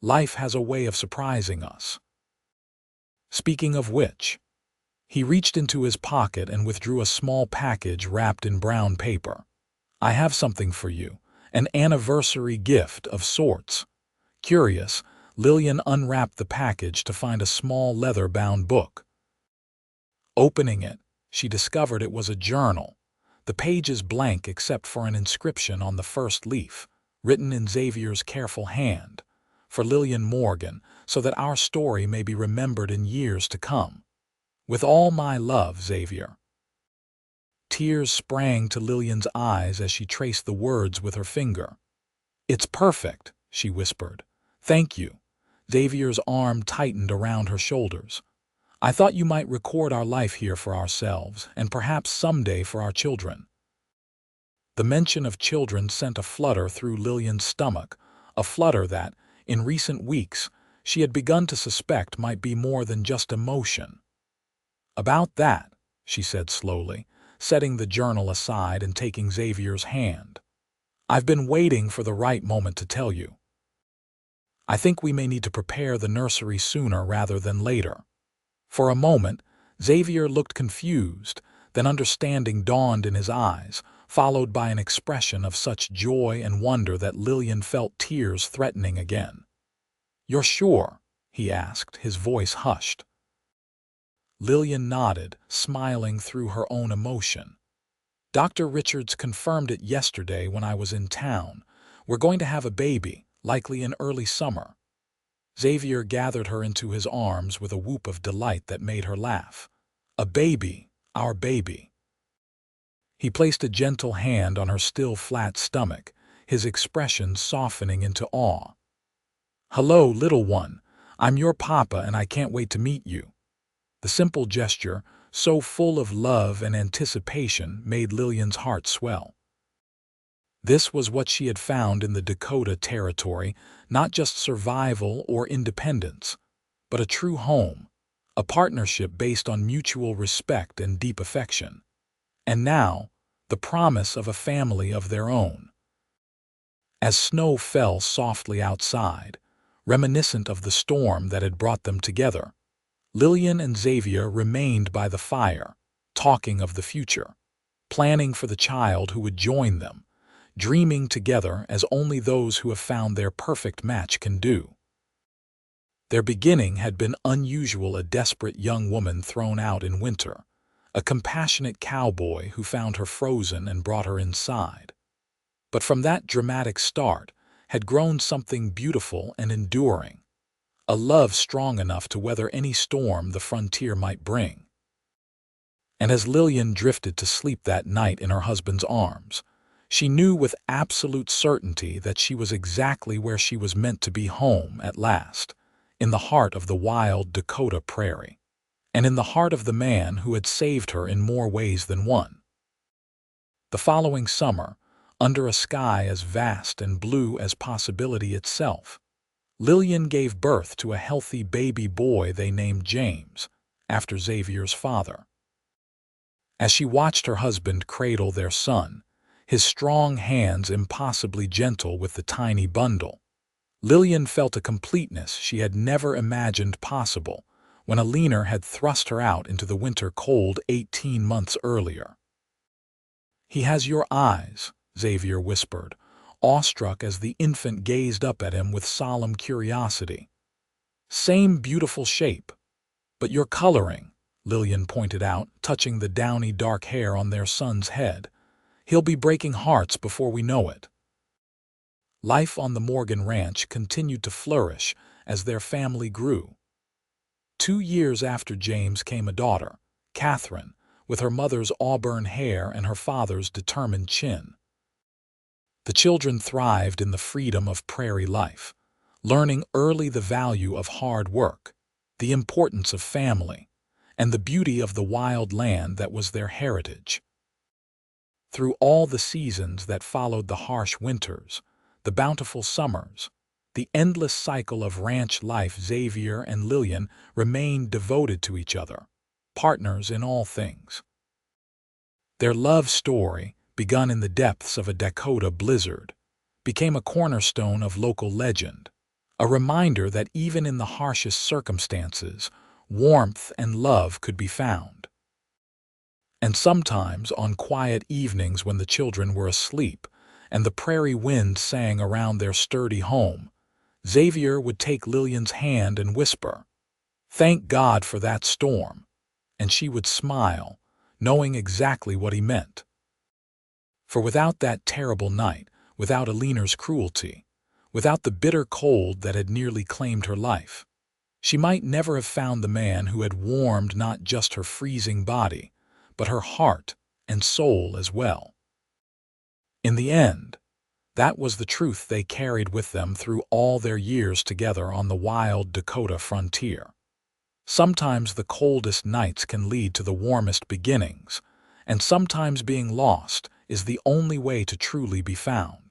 Life has a way of surprising us. Speaking of which, he reached into his pocket and withdrew a small package wrapped in brown paper. I have something for you, an anniversary gift of sorts. Curious, Lillian unwrapped the package to find a small leather-bound book. Opening it, she discovered it was a journal, the pages blank except for an inscription on the first leaf, written in Xavier's careful hand, for Lillian Morgan, so that our story may be remembered in years to come. With all my love, Xavier. Tears sprang to Lillian's eyes as she traced the words with her finger. It's perfect, she whispered. Thank you. Xavier's arm tightened around her shoulders. I thought you might record our life here for ourselves, and perhaps someday for our children. The mention of children sent a flutter through Lillian's stomach, a flutter that, in recent weeks, she had begun to suspect might be more than just emotion. About that, she said slowly, setting the journal aside and taking Xavier's hand. I've been waiting for the right moment to tell you. I think we may need to prepare the nursery sooner rather than later. For a moment, Xavier looked confused, then understanding dawned in his eyes, followed by an expression of such joy and wonder that Lillian felt tears threatening again. You're sure? He asked, his voice hushed. Lillian nodded, smiling through her own emotion. Dr. Richards confirmed it yesterday when I was in town. We're going to have a baby, likely in early summer. Xavier gathered her into his arms with a whoop of delight that made her laugh. A baby, our baby. He placed a gentle hand on her still flat stomach, his expression softening into awe. Hello, little one. I'm your papa and I can't wait to meet you. The simple gesture, so full of love and anticipation, made Lillian's heart swell. This was what she had found in the Dakota Territory, not just survival or independence, but a true home, a partnership based on mutual respect and deep affection. And now, the promise of a family of their own. As snow fell softly outside, reminiscent of the storm that had brought them together, Lillian and Xavier remained by the fire, talking of the future, planning for the child who would join them, dreaming together as only those who have found their perfect match can do. Their beginning had been unusual, a desperate young woman thrown out in winter, a compassionate cowboy who found her frozen and brought her inside. But from that dramatic start had grown something beautiful and enduring, a love strong enough to weather any storm the frontier might bring. And as Lillian drifted to sleep that night in her husband's arms, she knew with absolute certainty that she was exactly where she was meant to be, home at last, in the heart of the wild Dakota prairie, and in the heart of the man who had saved her in more ways than one. The following summer, under a sky as vast and blue as possibility itself, Lillian gave birth to a healthy baby boy they named James, after Xavier's father. As she watched her husband cradle their son, his strong hands impossibly gentle with the tiny bundle, Lillian felt a completeness she had never imagined possible when a leaner had thrust her out into the winter cold 18 months earlier. He has your eyes, Xavier whispered, awestruck as the infant gazed up at him with solemn curiosity. Same beautiful shape, but your coloring, Lillian pointed out, touching the downy dark hair on their son's head. He'll be breaking hearts before we know it. Life on the Morgan Ranch continued to flourish as their family grew. 2 years after James came a daughter, Catherine, with her mother's auburn hair and her father's determined chin. The children thrived in the freedom of prairie life, learning early the value of hard work, the importance of family, and the beauty of the wild land that was their heritage. Through all the seasons that followed the harsh winters, the bountiful summers, the endless cycle of ranch life, Xavier and Lillian remained devoted to each other, partners in all things. Their love story, begun in the depths of a Dakota blizzard, became a cornerstone of local legend, a reminder that even in the harshest circumstances, warmth and love could be found. And sometimes, on quiet evenings when the children were asleep and the prairie wind sang around their sturdy home, Xavier would take Lillian's hand and whisper, "Thank God for that storm," and she would smile, knowing exactly what he meant. For without that terrible night, without Alina's cruelty, without the bitter cold that had nearly claimed her life, she might never have found the man who had warmed not just her freezing body, but her heart and soul as well. In the end, that was the truth they carried with them through all their years together on the wild Dakota frontier. Sometimes the coldest nights can lead to the warmest beginnings, and sometimes being lost is the only way to truly be found.